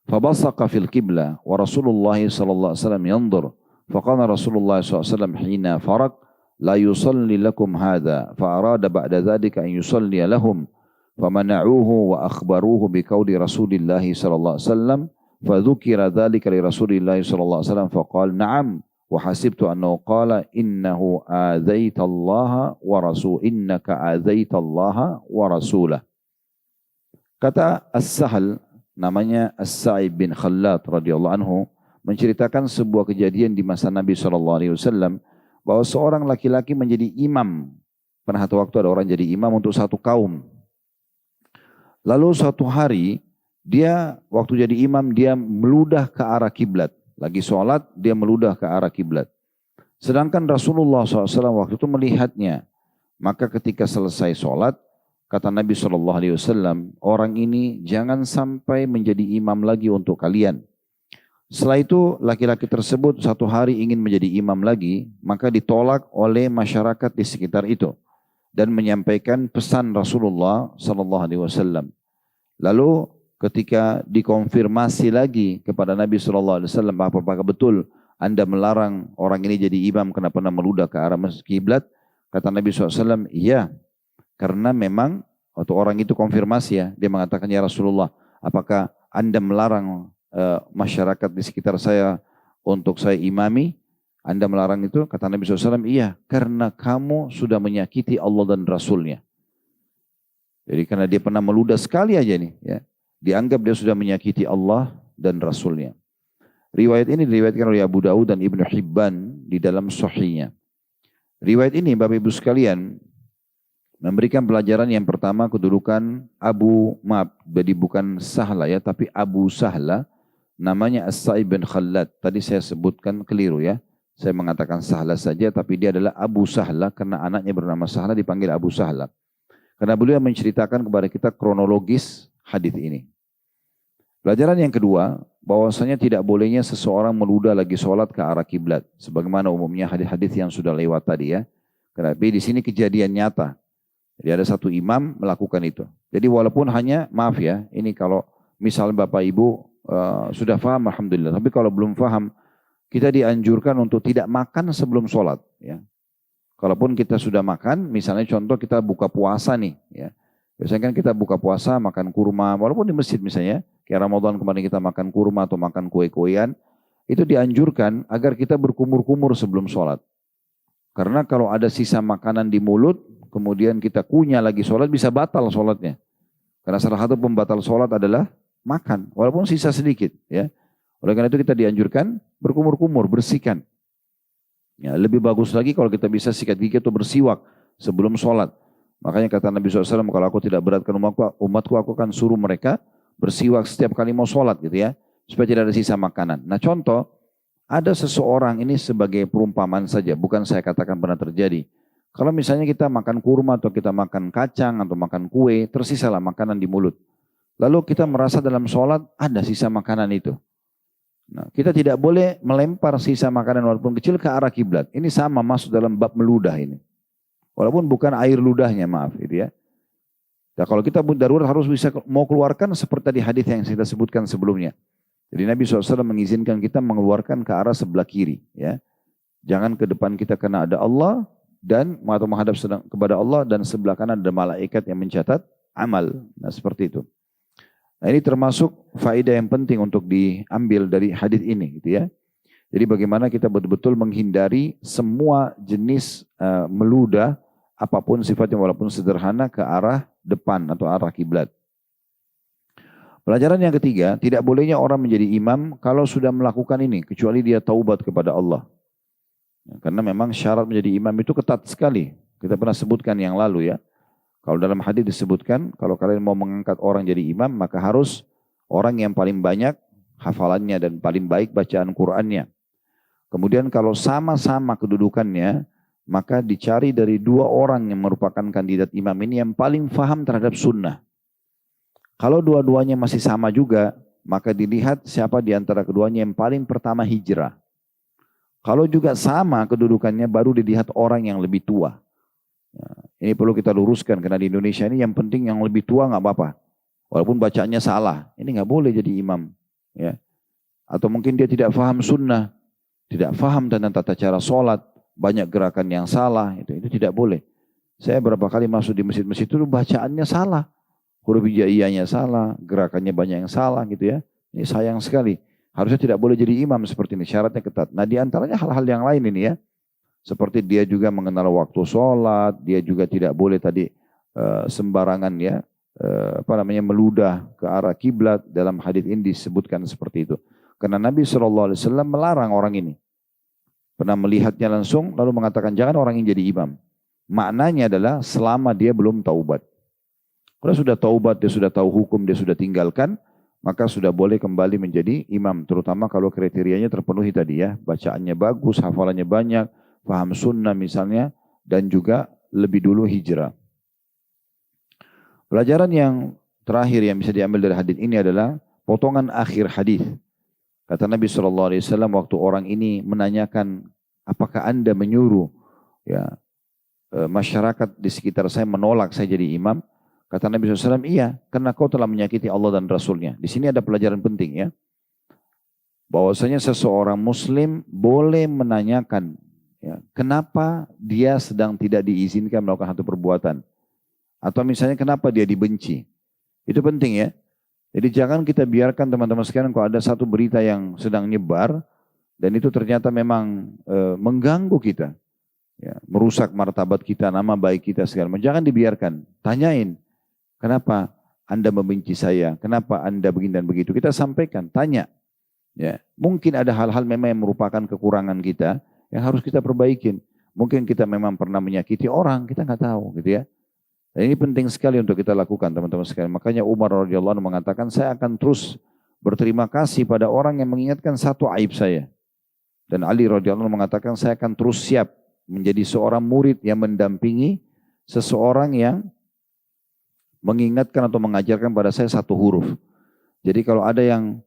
fabasaqa fil qiblah wa Rasulullah sallallahu alaihi wasallam yanzur faqala Rasulullah sallallahu alaihi wasallam hina faraq la yusalli lakum hadha fa arada ba'da dhalika an yusalli lahum famana'uhu wa akhbaruhu biqauli Rasulillah sallallahu alaihi wasallam fadzukira dhalika li Rasulillah sallallahu alaihi wasallam faqala na'am wa hasibtu annahu qala innahu adzaitallaha wa rasul innaka adzaitallaha wa rasulah. Kata As-Sahal, namanya As-Sa'ib bin Khallad radhiyallahu anhu, menceritakan sebuah kejadian di masa Nabi SAW bahwa seorang laki-laki menjadi imam. Pernah satu waktu ada orang jadi imam untuk satu kaum. Lalu suatu hari dia waktu jadi imam dia meludah ke arah kiblat. Lagi sholat dia meludah ke arah kiblat. Sedangkan Rasulullah SAW waktu itu melihatnya. Maka ketika selesai sholat, kata Nabi SAW, orang ini jangan sampai menjadi imam lagi untuk kalian. Setelah itu laki-laki tersebut satu hari ingin menjadi imam lagi, maka ditolak oleh masyarakat di sekitar itu dan menyampaikan pesan Rasulullah SAW. Lalu ketika dikonfirmasi lagi kepada Nabi SAW, apakah betul Anda melarang orang ini jadi imam karena pernah meludah ke arah kiblat? Kata Nabi SAW, iya. Karena memang waktu orang itu konfirmasi ya, dia mengatakan, ya Rasulullah, apakah Anda melarang masyarakat di sekitar saya untuk saya imami? Anda melarang itu? Kata Nabi SAW, iya, karena kamu sudah menyakiti Allah dan Rasulnya. Jadi karena dia pernah meludah sekali aja nih, ya, dianggap dia sudah menyakiti Allah dan Rasulnya. Riwayat ini diriwayatkan oleh Abu Dawud dan Ibnu Hibban di dalam Sahihnya. Riwayat ini Bapak Ibu sekalian memberikan pelajaran yang pertama kedudukan jadi bukan Sahla ya, tapi Abu Sahla, namanya As-Sa'ib bin Khallad. Tadi saya sebutkan keliru ya, saya mengatakan Sahla saja, tapi dia adalah Abu Sahla karena anaknya bernama Sahla dipanggil Abu Sahla. Karena beliau menceritakan kepada kita kronologis hadis ini. Pelajaran yang kedua, bahwasanya tidak bolehnya seseorang meludah lagi sholat ke arah kiblat, sebagaimana umumnya hadis-hadis yang sudah lewat tadi ya. Tapi di sini kejadian nyata. Jadi ada satu imam melakukan itu. Jadi walaupun hanya, maaf ya, ini kalau misalnya Bapak Ibu sudah paham, alhamdulillah. Tapi kalau belum paham, kita dianjurkan untuk tidak makan sebelum sholat. Ya. Kalaupun kita sudah makan, misalnya contoh kita buka puasa nih. Ya. Biasanya kan kita buka puasa, makan kurma, walaupun di masjid misalnya, kayak Ramadan kemarin kita makan kurma atau makan kue-kuean, itu dianjurkan agar kita berkumur-kumur sebelum sholat. Karena kalau ada sisa makanan di mulut, kemudian kita kunyah lagi sholat, bisa batal sholatnya. Karena salah satu pembatal sholat adalah makan, walaupun sisa sedikit. Ya. Oleh karena itu kita dianjurkan berkumur-kumur, bersihkan. Ya, lebih bagus lagi kalau kita bisa sikat gigi atau bersiwak sebelum sholat. Makanya kata Nabi SAW, kalau aku tidak beratkan umatku, aku akan suruh mereka bersiwak setiap kali mau sholat gitu ya. Supaya tidak ada sisa makanan. Nah contoh, ada seseorang, ini sebagai perumpamaan saja, bukan saya katakan pernah terjadi. Kalau misalnya kita makan kurma atau kita makan kacang atau makan kue, tersisalah makanan di mulut. Lalu kita merasa dalam sholat ada sisa makanan itu. Nah, kita tidak boleh melempar sisa makanan walaupun kecil ke arah kiblat. Ini sama masuk dalam bab meludah ini. Walaupun bukan air ludahnya, maaf gitu ya. Nah, kalau kita darurat harus bisa mau keluarkan seperti tadi hadis yang kita sebutkan sebelumnya. Jadi Nabi SAW mengizinkan kita mengeluarkan ke arah sebelah kiri. Ya. Jangan ke depan kita karena ada Allah dan atau menghadap kepada Allah dan sebelah kanan ada malaikat yang mencatat amal. Nah seperti itu. Nah ini termasuk faedah yang penting untuk diambil dari hadis ini gitu ya. Jadi bagaimana kita betul-betul menghindari semua jenis meludah apapun sifatnya walaupun sederhana ke arah depan atau arah kiblat. Pelajaran yang ketiga, tidak bolehnya orang menjadi imam kalau sudah melakukan ini kecuali dia taubat kepada Allah. Karena memang syarat menjadi imam itu ketat sekali. Kita pernah sebutkan yang lalu ya. Kalau dalam hadis disebutkan, kalau kalian mau mengangkat orang jadi imam, maka harus orang yang paling banyak hafalannya dan paling baik bacaan Qur'annya. Kemudian kalau sama-sama kedudukannya, maka dicari dari dua orang yang merupakan kandidat imam ini yang paling faham terhadap sunnah. Kalau dua-duanya masih sama juga, maka dilihat siapa di antara keduanya yang paling pertama hijrah. Kalau juga sama kedudukannya baru dilihat orang yang lebih tua. Nah, ini perlu kita luruskan karena di Indonesia ini yang penting yang lebih tua nggak apa-apa. Walaupun bacaannya salah, ini nggak boleh jadi imam. Ya. Atau mungkin dia tidak faham sunnah, tidak faham tentang tata cara sholat, banyak gerakan yang salah, itu tidak boleh. Saya berapa kali masuk di masjid-masjid itu bacaannya salah, huruf hijaiyahnya salah, gerakannya banyak yang salah gitu ya. Ini sayang sekali. Harusnya tidak boleh jadi imam seperti ini, syaratnya ketat. Nah di antaranya hal-hal yang lain ini ya. Seperti dia juga mengenal waktu sholat, dia juga tidak boleh tadi sembarangan ya, meludah ke arah kiblat. Dalam hadis ini disebutkan seperti itu. Karena Nabi SAW melarang orang ini. Pernah melihatnya langsung, lalu mengatakan jangan orang ini jadi imam. Maknanya adalah selama dia belum taubat. Kalau sudah taubat, dia sudah tahu hukum, dia sudah tinggalkan, maka sudah boleh kembali menjadi imam. Terutama kalau kriterianya terpenuhi tadi ya. Bacaannya bagus, hafalannya banyak, paham sunnah misalnya, dan juga lebih dulu hijrah. Pelajaran yang terakhir yang bisa diambil dari hadis ini adalah potongan akhir hadis. Kata Nabi SAW waktu orang ini menanyakan, apakah Anda menyuruh ya masyarakat di sekitar saya menolak saya jadi imam? Kata Nabi SAW, iya, karena kau telah menyakiti Allah dan Rasulnya. Di sini ada pelajaran penting ya. Bahwasanya seseorang muslim boleh menanyakan ya, kenapa dia sedang tidak diizinkan melakukan satu perbuatan. Atau misalnya kenapa dia dibenci. Itu penting ya. Jadi jangan kita biarkan teman-teman sekalian kalau ada satu berita yang sedang nyebar dan itu ternyata memang mengganggu kita. Ya, merusak martabat kita, nama baik kita segala macam. Jangan dibiarkan. Tanyain, kenapa Anda membenci saya? Kenapa Anda begini dan begitu? Kita sampaikan, tanya. Ya, mungkin ada hal-hal memang yang merupakan kekurangan kita yang harus kita perbaikin. Mungkin kita memang pernah menyakiti orang, kita nggak tahu gitu ya. Dan ini penting sekali untuk kita lakukan teman-teman sekalian. Makanya Umar radhiyallahu anhu mengatakan, saya akan terus berterima kasih pada orang yang mengingatkan satu aib saya. Dan Ali radhiyallahu anhu mengatakan, saya akan terus siap menjadi seorang murid yang mendampingi seseorang yang mengingatkan atau mengajarkan pada saya satu huruf. Jadi kalau ada yang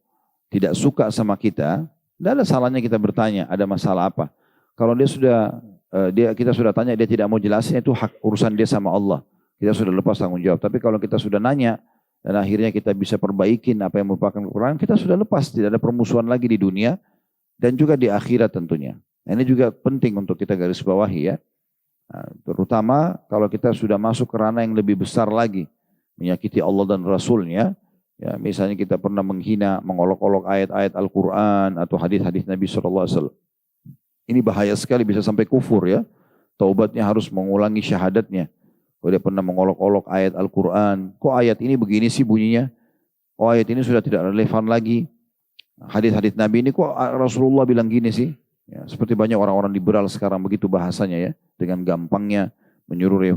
tidak suka sama kita, tidak ada salahnya kita bertanya, ada masalah apa? Kalau kita sudah tanya, dia tidak mau jelasin, itu hak urusan dia sama Allah. Kita sudah lepas tanggung jawab. Tapi kalau kita sudah nanya, dan akhirnya kita bisa perbaikin apa yang merupakan kekurangan, kita sudah lepas. Tidak ada permusuhan lagi di dunia, dan juga di akhirat tentunya. Nah, ini juga penting untuk kita garis bawahi ya. Nah, terutama kalau kita sudah masuk ke ranah yang lebih besar lagi. Menyakiti Allah dan Rasulnya. Ya, misalnya kita pernah menghina, mengolok-olok ayat-ayat Al-Quran atau hadis-hadis Nabi SAW. Ini bahaya sekali, bisa sampai kufur ya. Taubatnya harus mengulangi syahadatnya. Kalau dia pernah mengolok-olok ayat Al-Quran, kok ayat ini begini sih bunyinya? Oh ayat ini sudah tidak relevan lagi. Hadis-hadis Nabi ini kok Rasulullah bilang gini sih? Ya, seperti banyak orang-orang liberal sekarang begitu bahasanya ya. Dengan gampangnya menyuruh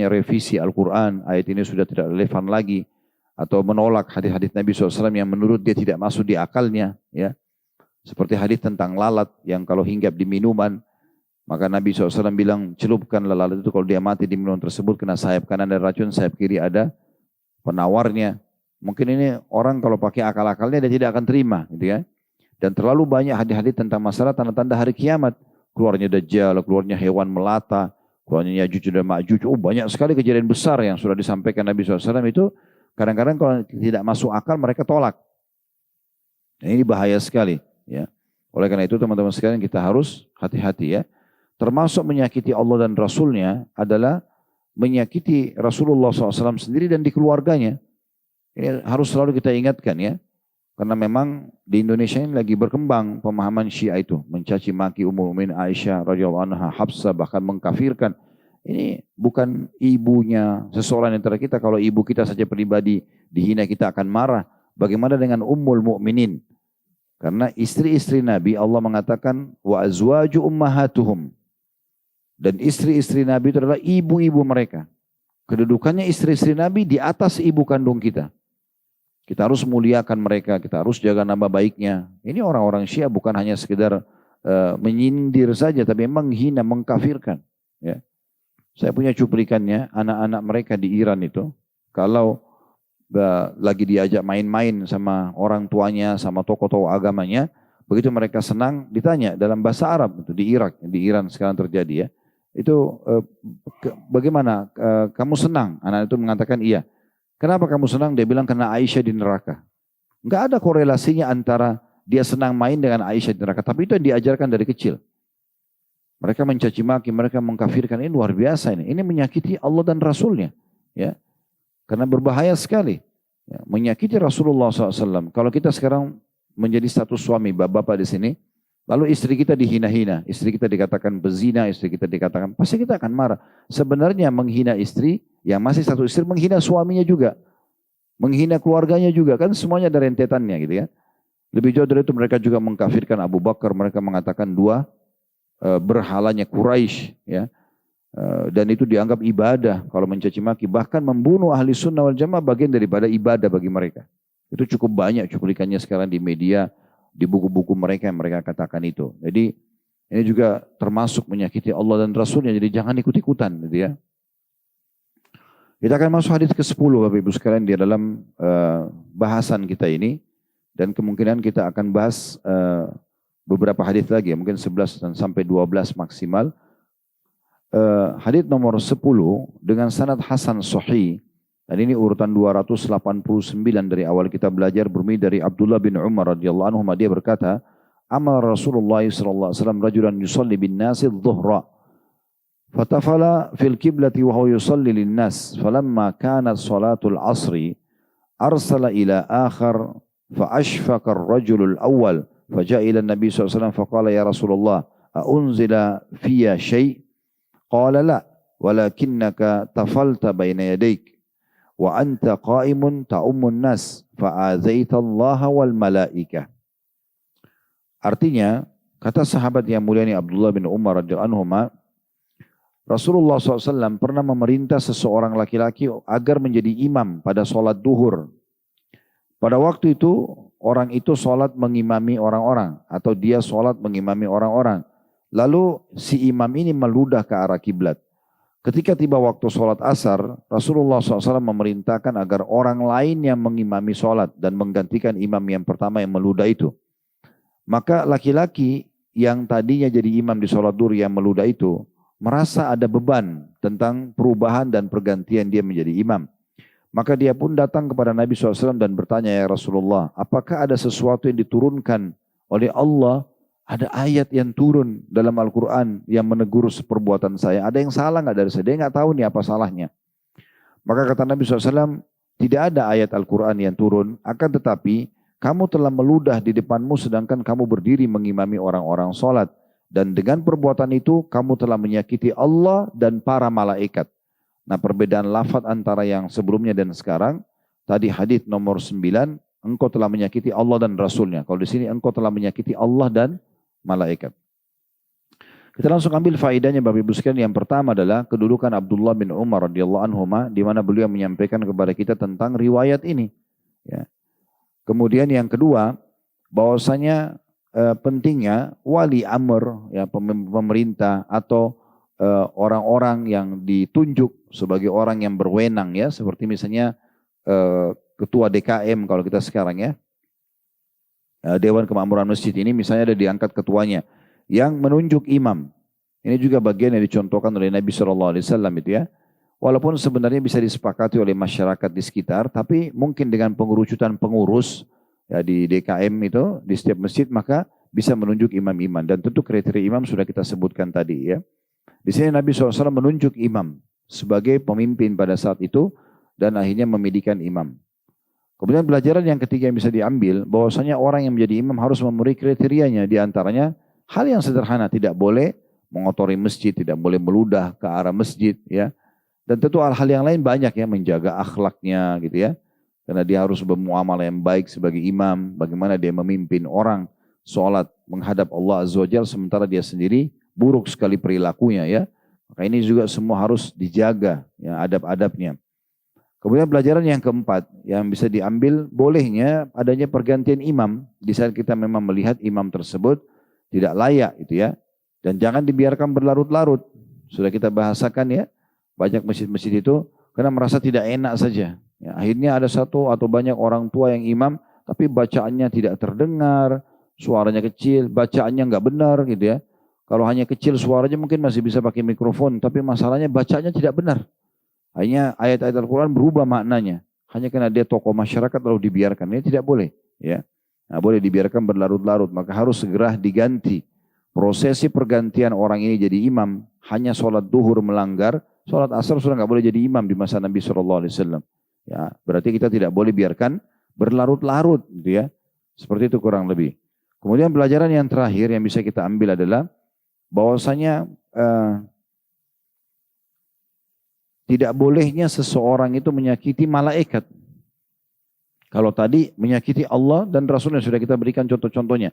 revisi Al-Quran, ayat ini sudah tidak relevan lagi. Atau menolak hadis-hadis Nabi SAW yang menurut dia tidak masuk di akalnya. Ya. Seperti hadis tentang lalat yang kalau hinggap di minuman, maka Nabi SAW bilang, celupkanlah lalat itu kalau dia mati di minuman tersebut, kena sayap kanan ada racun, sayap kiri ada penawarnya. Mungkin ini orang kalau pakai akal-akalnya dia tidak akan terima. Gitu ya. Dan terlalu banyak hadis-hadis tentang masalah tanda-tanda hari kiamat. Keluarnya Dajjal, keluarnya hewan melata, keluarnya Yajuj dan Ma'juj. Oh banyak sekali kejadian besar yang sudah disampaikan Nabi SAW itu. Kadang-kadang kalau tidak masuk akal mereka tolak. Nah, ini bahaya sekali. Ya. Oleh karena itu teman-teman sekalian kita harus hati-hati ya. Termasuk menyakiti Allah dan Rasulnya adalah menyakiti Rasulullah SAW sendiri dan di keluarganya. Ini harus selalu kita ingatkan ya. Karena memang di Indonesia ini lagi berkembang pemahaman Syiah itu. Mencaci maki Ummul Mukminin Aisyah radhiyallahu anha, Hafsah, bahkan mengkafirkan. Ini bukan ibunya seseorang antara kita. Kalau ibu kita saja pribadi dihina kita akan marah. Bagaimana dengan Ummul Mukminin? Karena istri-istri Nabi Allah mengatakan wa azwaju ummahatuhum. Dan istri-istri Nabi itu adalah ibu-ibu mereka. Kedudukannya istri-istri Nabi di atas ibu kandung kita. Kita harus muliakan mereka, kita harus jaga nama baiknya. Ini orang-orang Syiah bukan hanya sekedar menyindir saja, tapi memang menghina, mengkafirkan. Ya. Saya punya cuplikannya, anak-anak mereka di Iran itu, kalau lagi diajak main-main sama orang tuanya, sama tokoh-tokoh agamanya, Begitu mereka senang, ditanya dalam bahasa Arab itu di Irak, di Iran sekarang terjadi ya. Itu bagaimana kamu senang? Anak itu mengatakan iya. Kenapa kamu senang? Dia bilang karena Aisyah di neraka. Enggak ada korelasinya antara dia senang main dengan Aisyah di neraka. Tapi itu yang diajarkan dari kecil. Mereka mencaci maki, mereka mengkafirkan. Ini luar biasa ini. Ini menyakiti Allah dan Rasulnya. Ya, karena berbahaya sekali. Ya, menyakiti Rasulullah SAW. Kalau kita sekarang menjadi status suami, bapak-bapak di sini, lalu istri kita dihina-hina, istri kita dikatakan bezina, istri kita dikatakan, pasti kita akan marah. Sebenarnya menghina istri, yang masih satu istri, menghina suaminya juga. Menghina keluarganya juga, kan semuanya ada rentetannya gitu ya. Lebih jauh dari itu mereka juga mengkafirkan Abu Bakar, mereka mengatakan dua berhalanya Quraisy, ya. Dan itu dianggap ibadah kalau mencaci maki, bahkan membunuh ahli sunnah wal jamaah bagian daripada ibadah bagi mereka. Itu cukup banyak cuplikannya sekarang di media, di buku-buku mereka yang mereka katakan itu. Jadi ini juga termasuk menyakiti Allah dan Rasulnya, jadi jangan ikut-ikutan gitu ya. Kita akan masuk hadis ke-10 Bapak Ibu sekalian di dalam bahasan kita ini, dan kemungkinan kita akan bahas beberapa hadis lagi, mungkin 11 dan sampai 12 maksimal. Hadis nomor 10 dengan sanad hasan sahih, dan ini urutan 289 dari awal kita belajar, bermula dari Abdullah bin Umar radhiyallahu anhu, dia berkata, amal Rasulullah sallallahu alaihi wasallam rajulan yusalli bin nasi dhuhra fatafala fil qiblati wa huwa yusalli lin nas falamma kanat salatul asri arsala ila akhar fa ashfaqa ar-rajul al-awwal faja'a ila an-nabi sallallahu alaihi wasallam faqala ya Rasulullah a unzila fiyya shay' qala la walakinnaka tafalta baina yadayk wa anta qa'imun ta'ummun nas fa'azaita Allah wal malaikah. Artinya, kata sahabat yang mulia ini Abdullah bin Umar radhiyallahu anhu, Rasulullah SAW pernah memerintah seseorang laki-laki agar menjadi imam pada sholat duhur. Pada waktu itu, orang itu sholat mengimami orang-orang, atau dia sholat mengimami orang-orang. Lalu si imam ini meludah ke arah kiblat. Ketika tiba waktu sholat asar, Rasulullah SAW memerintahkan agar orang lain yang mengimami sholat dan menggantikan imam yang pertama yang meludah itu. Maka laki-laki yang tadinya jadi imam di sholat duhur yang meludah itu merasa ada beban tentang perubahan dan pergantian dia menjadi imam. Maka dia pun datang kepada Nabi SAW dan bertanya, ya Rasulullah, apakah ada sesuatu yang diturunkan oleh Allah? Ada ayat yang turun dalam Al-Quran yang menegur perbuatan saya. Ada yang salah nggak dari saya? Dia nggak tahu nih apa salahnya. Maka kata Nabi SAW, tidak ada ayat Al-Quran yang turun. Akan tetapi, kamu telah meludah di depanmu sedangkan kamu berdiri mengimami orang-orang sholat. Dan dengan perbuatan itu, kamu telah menyakiti Allah dan para malaikat. Nah, perbedaan lafaz antara yang sebelumnya dan sekarang, tadi hadis nomor 9, engkau telah menyakiti Allah dan Rasulnya. Kalau di sini, engkau telah menyakiti Allah dan malaikat. Kita langsung ambil faedahnya Bapak Ibu sekalian. Yang pertama adalah kedudukan Abdullah bin Umar radhiyallahu anhu, di mana beliau menyampaikan kepada kita tentang riwayat ini. Ya. Kemudian yang kedua, bahwasanya pentingnya wali amr, ya, pemerintah atau orang-orang yang ditunjuk sebagai orang yang berwenang, ya, seperti misalnya ketua DKM kalau kita sekarang, ya. Dewan Kemakmuran Masjid ini misalnya ada diangkat ketuanya yang menunjuk imam. Ini juga bagian yang dicontohkan oleh Nabi SAW itu ya. Walaupun sebenarnya bisa disepakati oleh masyarakat di sekitar, tapi mungkin dengan pengurucutan pengurus ya, di DKM itu di setiap masjid maka bisa menunjuk imam-imam, dan tentu kriteria imam sudah kita sebutkan tadi ya. Di sini Nabi SAW menunjuk imam sebagai pemimpin pada saat itu dan akhirnya memilihkan imam. Kemudian pelajaran yang ketiga yang bisa diambil, bahwasanya orang yang menjadi imam harus memenuhi kriterianya. Di antaranya hal yang sederhana, tidak boleh mengotori masjid, tidak boleh meludah ke arah masjid, ya. Dan tentu hal-hal yang lain banyak ya, menjaga akhlaknya gitu ya. Karena dia harus bermuamalah yang baik sebagai imam, bagaimana dia memimpin orang sholat menghadap Allah Azza wa Jalla sementara dia sendiri buruk sekali perilakunya ya. Maka ini juga semua harus dijaga ya, adab-adabnya. Kemudian pelajaran yang keempat yang bisa diambil, bolehnya adanya pergantian imam di saat kita memang melihat imam tersebut tidak layak itu ya. Dan jangan dibiarkan berlarut-larut. Sudah kita bahasakan ya, banyak masjid-masjid itu karena merasa tidak enak saja. Ya, akhirnya ada satu atau banyak orang tua yang imam tapi bacaannya tidak terdengar, suaranya kecil, bacaannya nggak benar gitu ya. Kalau hanya kecil suaranya mungkin masih bisa pakai mikrofon, tapi masalahnya bacanya tidak benar. Hanya ayat-ayat Al-Quran berubah maknanya. Hanya karena dia tokoh masyarakat lalu dibiarkan. Ini tidak boleh. Ya. Nah, boleh dibiarkan berlarut-larut. Maka harus segera diganti. Prosesi pergantian orang ini jadi imam. Hanya sholat duhur melanggar. Sholat asar sudah nggak boleh jadi imam di masa Nabi SAW. Ya, berarti kita tidak boleh biarkan berlarut-larut. Gitu ya. Seperti itu kurang lebih. Kemudian pelajaran yang terakhir yang bisa kita ambil adalah bahwasanya tidak bolehnya seseorang itu menyakiti malaikat. Kalau tadi menyakiti Allah dan Rasulnya sudah kita berikan contoh-contohnya.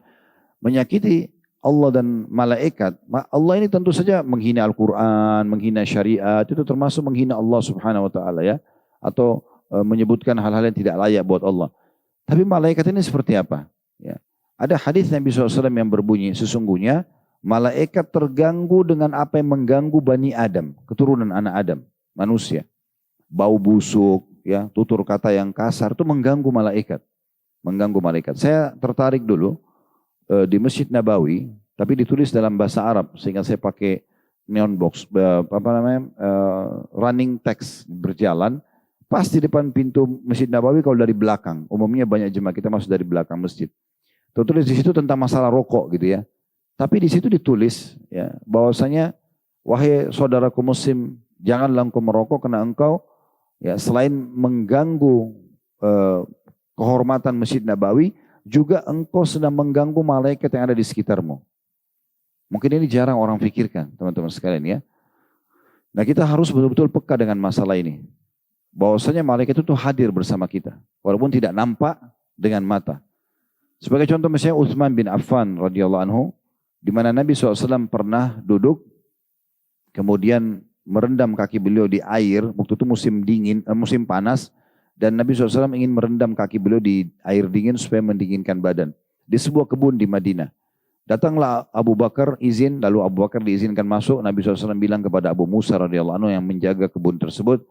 Menyakiti Allah dan malaikat. Allah ini tentu saja menghina Al-Quran, menghina syariat. Itu termasuk menghina Allah subhanahu wa ta'ala ya. Atau menyebutkan hal-hal yang tidak layak buat Allah. Tapi malaikat ini seperti apa? Ya. Ada hadis Nabi SAW yang berbunyi, sesungguhnya malaikat terganggu dengan apa yang mengganggu Bani Adam, keturunan anak Adam, manusia. Bau busuk, ya, tutur kata yang kasar itu mengganggu malaikat. Mengganggu malaikat. Saya tertarik dulu di Masjid Nabawi, tapi ditulis dalam bahasa Arab sehingga saya pakai neon box, running text berjalan. Pas di depan pintu Masjid Nabawi kalau dari belakang, umumnya banyak jemaah kita masuk dari belakang masjid. Tertulis di situ tentang masalah rokok gitu ya. Tapi di situ ditulis ya bahwasanya wahai saudaraku muslim, janganlah engkau merokok karena engkau ya selain mengganggu kehormatan Masjid Nabawi, juga engkau sedang mengganggu malaikat yang ada di sekitarmu. Mungkin ini jarang orang pikirkan, teman-teman sekalian ya. Nah, kita harus betul-betul peka dengan masalah ini. Bahwasanya malaikat itu hadir bersama kita, walaupun tidak nampak dengan mata. Sebagai contoh misalnya Utsman bin Affan radhiyallahu anhu, di mana Nabi SAW pernah duduk, kemudian merendam kaki beliau di air, waktu itu musim dingin, musim panas, dan Nabi SAW ingin merendam kaki beliau di air dingin supaya mendinginkan badan. Di sebuah kebun di Madinah. Datanglah Abu Bakar izin, lalu Abu Bakar diizinkan masuk. Nabi SAW bilang kepada Abu Musa radhiyallahu anhu yang menjaga kebun tersebut,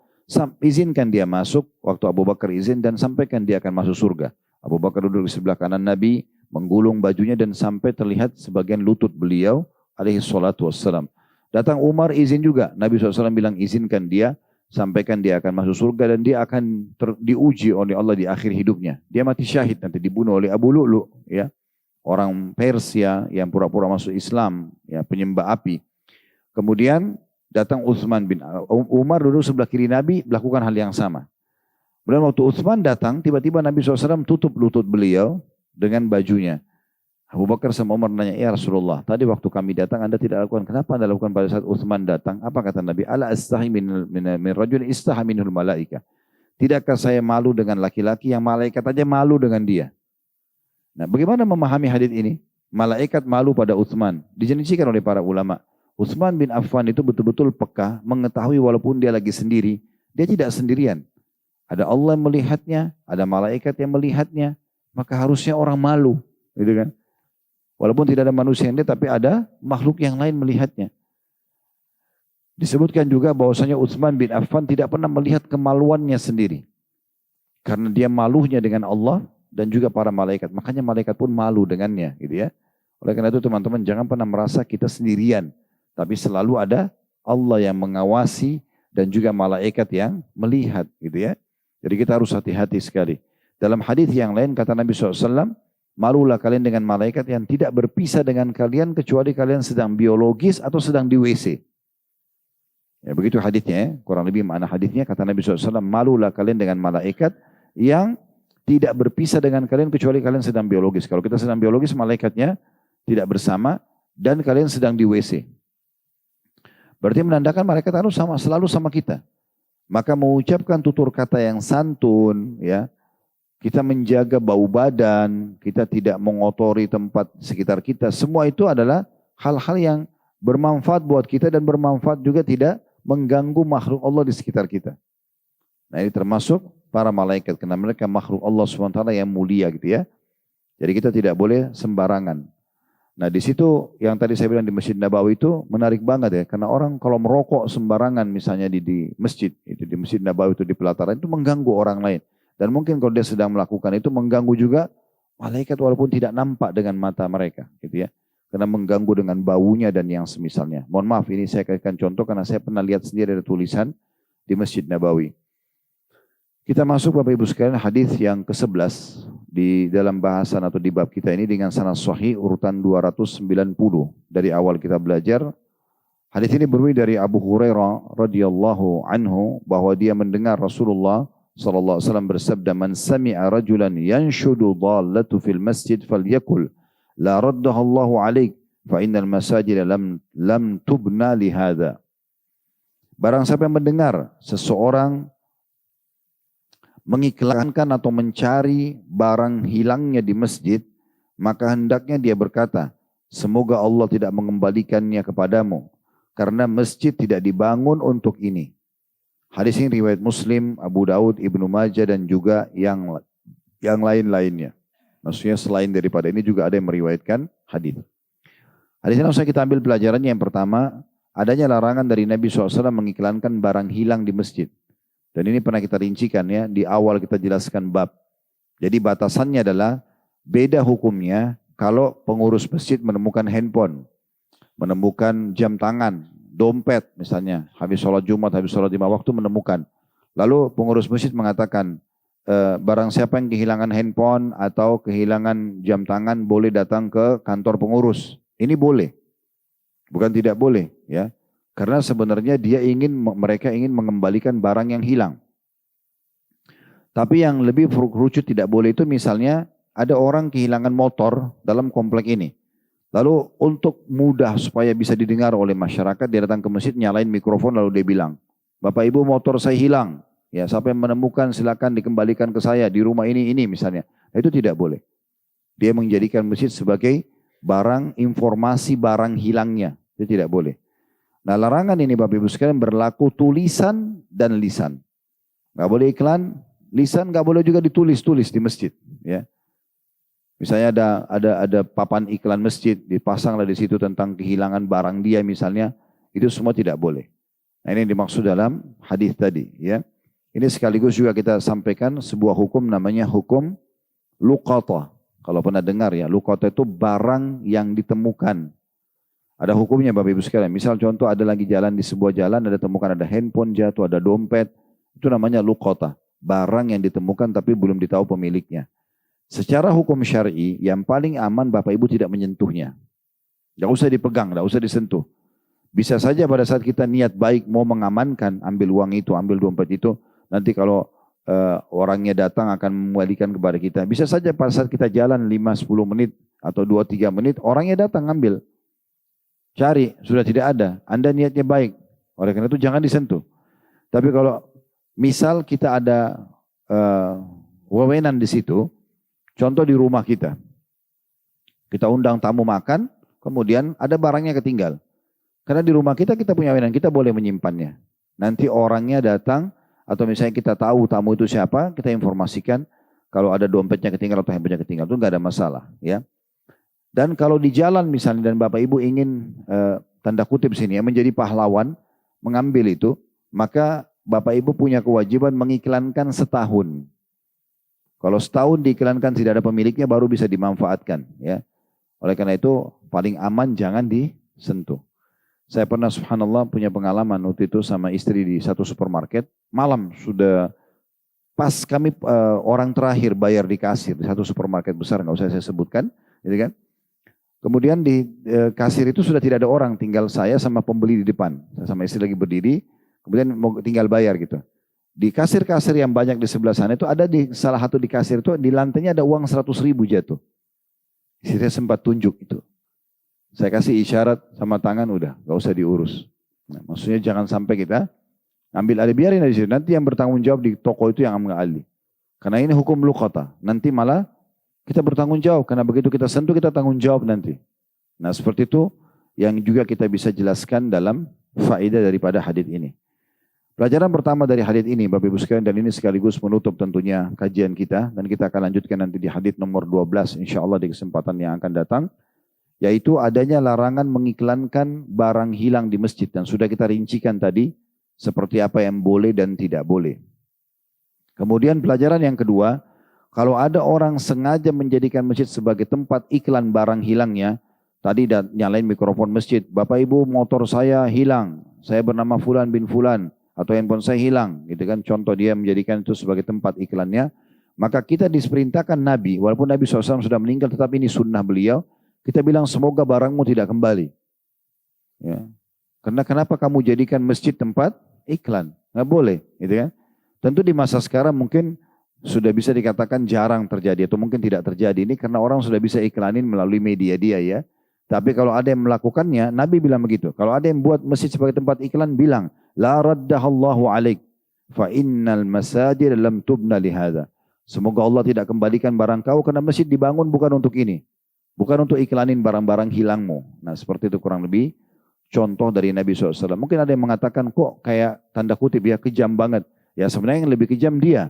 izinkan dia masuk. Waktu Abu Bakar izin dan sampaikan dia akan masuk surga. Abu Bakar duduk di sebelah kanan Nabi, menggulung bajunya dan sampai terlihat sebagian lutut beliau alaihi salatu wassalam. Datang Umar izin juga. Nabi SAW bilang izinkan dia, sampaikan dia akan masuk surga dan dia akan diuji oleh Allah di akhir hidupnya. Dia mati syahid nanti dibunuh oleh Abu Lu'lu, ya. Orang Persia yang pura-pura masuk Islam, ya, penyembah api. Kemudian datang Utsman bin Umar duduk sebelah kiri Nabi, melakukan hal yang sama. Kemudian waktu Utsman datang, tiba-tiba Nabi SAW tutup lutut beliau dengan bajunya. Abu Bakar sama Umar nanya, ya Rasulullah, tadi waktu kami datang Anda tidak lakukan. Kenapa Anda lakukan pada saat Utsman datang? Apa kata Nabi? Ala astahi min rajul istaha minhul malaika. Tidakkah saya malu dengan laki-laki yang malaikat aja malu dengan dia? Nah, bagaimana memahami hadis ini? Malaikat malu pada Utsman. Dijeniskan oleh para ulama. Utsman bin Affan itu betul-betul peka, mengetahui walaupun dia lagi sendiri, dia tidak sendirian. Ada Allah yang melihatnya, ada malaikat yang melihatnya, maka harusnya orang malu, gitu kan? Walaupun tidak ada manusia yang lihat, tapi ada makhluk yang lain melihatnya. Disebutkan juga bahwasanya Utsman bin Affan tidak pernah melihat kemaluannya sendiri. Karena dia malunya dengan Allah dan juga para malaikat. Makanya malaikat pun malu dengannya, gitu ya. Oleh karena itu teman-teman jangan pernah merasa kita sendirian. Tapi selalu ada Allah yang mengawasi dan juga malaikat yang melihat, gitu ya. Jadi kita harus hati-hati sekali. Dalam hadis yang lain kata Nabi SAW, malulah kalian dengan malaikat yang tidak berpisah dengan kalian kecuali kalian sedang biologis atau sedang di WC. Ya, begitu hadisnya, ya. Kurang lebih makna hadisnya kata Nabi SAW, malulah kalian dengan malaikat yang tidak berpisah dengan kalian kecuali kalian sedang biologis. Kalau kita sedang biologis, malaikatnya tidak bersama dan kalian sedang di WC. Berarti menandakan malaikat harus selalu sama kita. Maka mengucapkan tutur kata yang santun, ya, kita menjaga bau badan, kita tidak mengotori tempat sekitar kita. Semua itu adalah hal-hal yang bermanfaat buat kita dan bermanfaat juga tidak mengganggu makhluk Allah di sekitar kita. Nah, ini termasuk para malaikat karena mereka makhluk Allah SWT yang mulia, gitu ya. Jadi kita tidak boleh sembarangan. Nah, di situ yang tadi saya bilang di Masjid Nabawi itu menarik banget ya, karena orang kalau merokok sembarangan misalnya di masjid, itu di Masjid Nabawi itu di pelataran itu mengganggu orang lain. Dan mungkin kalau dia sedang melakukan itu mengganggu juga Malaikat walaupun tidak nampak dengan mata mereka, gitu ya. Karena mengganggu dengan baunya dan yang semisalnya. Mohon maaf, ini saya akan contoh karena saya pernah lihat sendiri ada tulisan di Masjid Nabawi. Kita masuk Bapak Ibu sekalian hadis yang ke-11 di dalam bahasan atau di bab kita ini dengan sanad sahih urutan 290 dari awal kita belajar. Hadis ini berbunyi dari Abu Hurairah radhiyallahu anhu bahwa dia mendengar Rasulullah sallallahu alaihi wasallam bersabda, "Man sami'a rajulan yanshudu dhallatu fil masjid falyakul la raddaha Allahu alaik fa innal masajida lam tubna li hadza." Barang siapa yang mendengar seseorang mengiklankan atau mencari barang hilangnya di masjid, maka hendaknya dia berkata, semoga Allah tidak mengembalikannya kepadamu, karena masjid tidak dibangun untuk ini. Hadis ini riwayat Muslim, Abu Daud, Ibnu Majah dan juga yang lain-lainnya. Maksudnya selain daripada ini juga ada yang meriwayatkan hadis. Hadis ini langsung kita ambil pelajarannya. Yang pertama, adanya larangan dari Nabi SAW mengiklankan barang hilang di masjid. Dan ini pernah kita rincikan ya, di awal kita jelaskan bab. Jadi batasannya adalah beda hukumnya kalau pengurus masjid menemukan handphone, menemukan jam tangan, dompet misalnya, habis sholat Jumat, habis sholat 5 waktu menemukan. Lalu pengurus masjid mengatakan, barang siapa yang kehilangan handphone atau kehilangan jam tangan boleh datang ke kantor pengurus. Ini boleh, bukan tidak boleh ya. Karena sebenarnya mereka ingin mengembalikan barang yang hilang. Tapi yang lebih kerucut tidak boleh itu misalnya ada orang kehilangan motor dalam komplek ini. Lalu untuk mudah supaya bisa didengar oleh masyarakat, dia datang ke masjid, nyalain mikrofon lalu dia bilang, Bapak Ibu motor saya hilang. Ya, siapa yang menemukan silakan dikembalikan ke saya di rumah ini misalnya. Nah, itu tidak boleh. Dia menjadikan masjid sebagai barang informasi barang hilangnya. Itu tidak boleh. Nah, larangan ini Bapak Ibu sekalian berlaku tulisan dan lisan. Nggak boleh iklan, lisan nggak boleh juga ditulis di masjid. Ya, misalnya ada papan iklan masjid dipasanglah di situ tentang kehilangan barang dia misalnya, itu semua tidak boleh. Nah, ini yang dimaksud dalam hadis tadi. Ya, ini sekaligus juga kita sampaikan sebuah hukum namanya hukum luqatah. Kalau pernah dengar ya, luqatah itu barang yang ditemukan. Ada hukumnya Bapak Ibu sekalian. Misal contoh ada lagi jalan di sebuah jalan, ada temukan ada handphone jatuh, ada dompet. Itu namanya luqatah. Barang yang ditemukan tapi belum ditahu pemiliknya. Secara hukum syar'i yang paling aman Bapak Ibu tidak menyentuhnya. Tidak usah dipegang, tidak usah disentuh. Bisa saja pada saat kita niat baik mau mengamankan, ambil uang itu, ambil dompet itu. Nanti kalau orangnya datang akan mengembalikan kepada kita. Bisa saja pada saat kita jalan 5-10 menit atau 2-3 menit, orangnya datang ngambil. Cari, sudah tidak ada. Anda niatnya baik. Oleh karena itu jangan disentuh. Tapi kalau misal kita ada wewenang di situ, contoh di rumah kita. Kita undang tamu makan, kemudian ada barangnya ketinggal. Karena di rumah kita punya wewenang, kita boleh menyimpannya. Nanti orangnya datang, atau misalnya kita tahu tamu itu siapa, kita informasikan kalau ada dompetnya ketinggal atau handphonenya ketinggal, itu nggak ada masalah. Ya. Dan kalau di jalan misalnya dan Bapak Ibu ingin tanda kutip sini ya, menjadi pahlawan, mengambil itu, maka Bapak Ibu punya kewajiban mengiklankan setahun. Kalau setahun diiklankan tidak ada pemiliknya baru bisa dimanfaatkan. Ya. Oleh karena itu paling aman jangan disentuh. Saya pernah subhanallah punya pengalaman waktu itu sama istri di satu supermarket. Malam sudah pas kami orang terakhir bayar di kasir di satu supermarket besar, nggak usah saya sebutkan. Gitu kan. Kemudian di kasir itu sudah tidak ada orang, tinggal saya sama pembeli di depan. Saya sama istri lagi berdiri, kemudian mau tinggal bayar gitu. Di kasir-kasir yang banyak di sebelah sana itu ada di salah satu di kasir itu di lantainya ada uang 100.000 jatuh. Saya sempat tunjuk itu. Saya kasih isyarat sama tangan udah, gak usah diurus. Nah, maksudnya jangan sampai kita ambil alih, biarin aja. Nanti yang bertanggung jawab di toko itu yang ambil alih. Karena ini hukum luqatah. Nanti malah kita bertanggung jawab, karena begitu kita sentuh kita tanggung jawab nanti. Nah seperti itu yang juga kita bisa jelaskan dalam faedah daripada hadis ini. Pelajaran pertama dari hadis ini Bapak Ibu sekalian, dan ini sekaligus menutup tentunya kajian kita, dan kita akan lanjutkan nanti di hadis nomor 12 insya Allah di kesempatan yang akan datang, yaitu adanya larangan mengiklankan barang hilang di masjid, dan sudah kita rincikan tadi seperti apa yang boleh dan tidak boleh. Kemudian pelajaran yang kedua, Kalau ada orang sengaja menjadikan masjid sebagai tempat iklan barang hilangnya, tadi nyalain mikrofon masjid, Bapak Ibu motor saya hilang, saya bernama Fulan bin Fulan, atau handphone saya hilang, gitu kan. Contoh dia menjadikan itu sebagai tempat iklannya, maka kita diperintahkan Nabi, walaupun Nabi SAW sudah meninggal, tetapi ini sunnah beliau, kita bilang semoga barangmu tidak kembali. Ya. Karena kenapa kamu jadikan masjid tempat iklan? Nggak boleh, gitu kan. Tentu di masa sekarang mungkin sudah bisa dikatakan jarang terjadi atau mungkin tidak terjadi ini karena orang sudah bisa iklanin melalui media dia ya. Tapi kalau ada yang melakukannya, Nabi bilang begitu. Kalau ada yang buat masjid sebagai tempat iklan, bilang la raddahallahu alaik fa innal masajid lam tubna lihada. Semoga Allah tidak kembalikan barang kau karena masjid dibangun bukan untuk ini. Bukan untuk iklanin barang-barang hilangmu. Nah seperti itu kurang lebih contoh dari Nabi SAW. Mungkin ada yang mengatakan kok kayak tanda kutip ya kejam banget. Ya sebenarnya yang lebih kejam dia.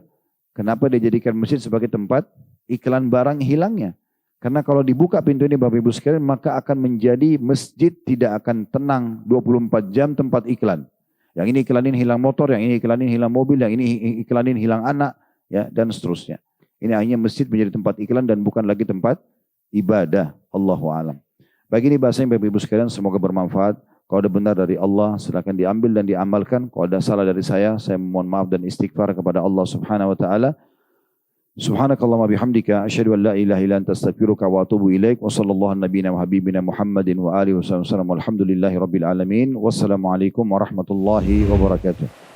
Kenapa dia jadikan masjid sebagai tempat iklan barang hilangnya? Karena kalau dibuka pintu ini Bapak Ibu sekalian, maka akan menjadi masjid tidak akan tenang 24 jam tempat iklan. Yang ini iklanin hilang motor, yang ini iklanin hilang mobil, yang ini iklanin hilang anak, ya dan seterusnya. Ini hanya masjid menjadi tempat iklan dan bukan lagi tempat ibadah. Allahu a'lam. Bagi ini bahasanya Bapak Ibu sekalian, semoga bermanfaat. Kalau ada benar dari Allah, silakan diambil dan diamalkan. Kalau ada salah dari saya mohon maaf dan istighfar kepada Allah Subhanahu wa taala. Subhanakallahumma bihamdika asyhadu an la ilaha illa anta astaghfiruka wa atubu ilaik. Wa sallallahu nabiyana wa habibina Muhammadin wa alihi wasallam. Walhamdulillahirabbil alamin. Wassalamualaikum warahmatullahi wabarakatuh.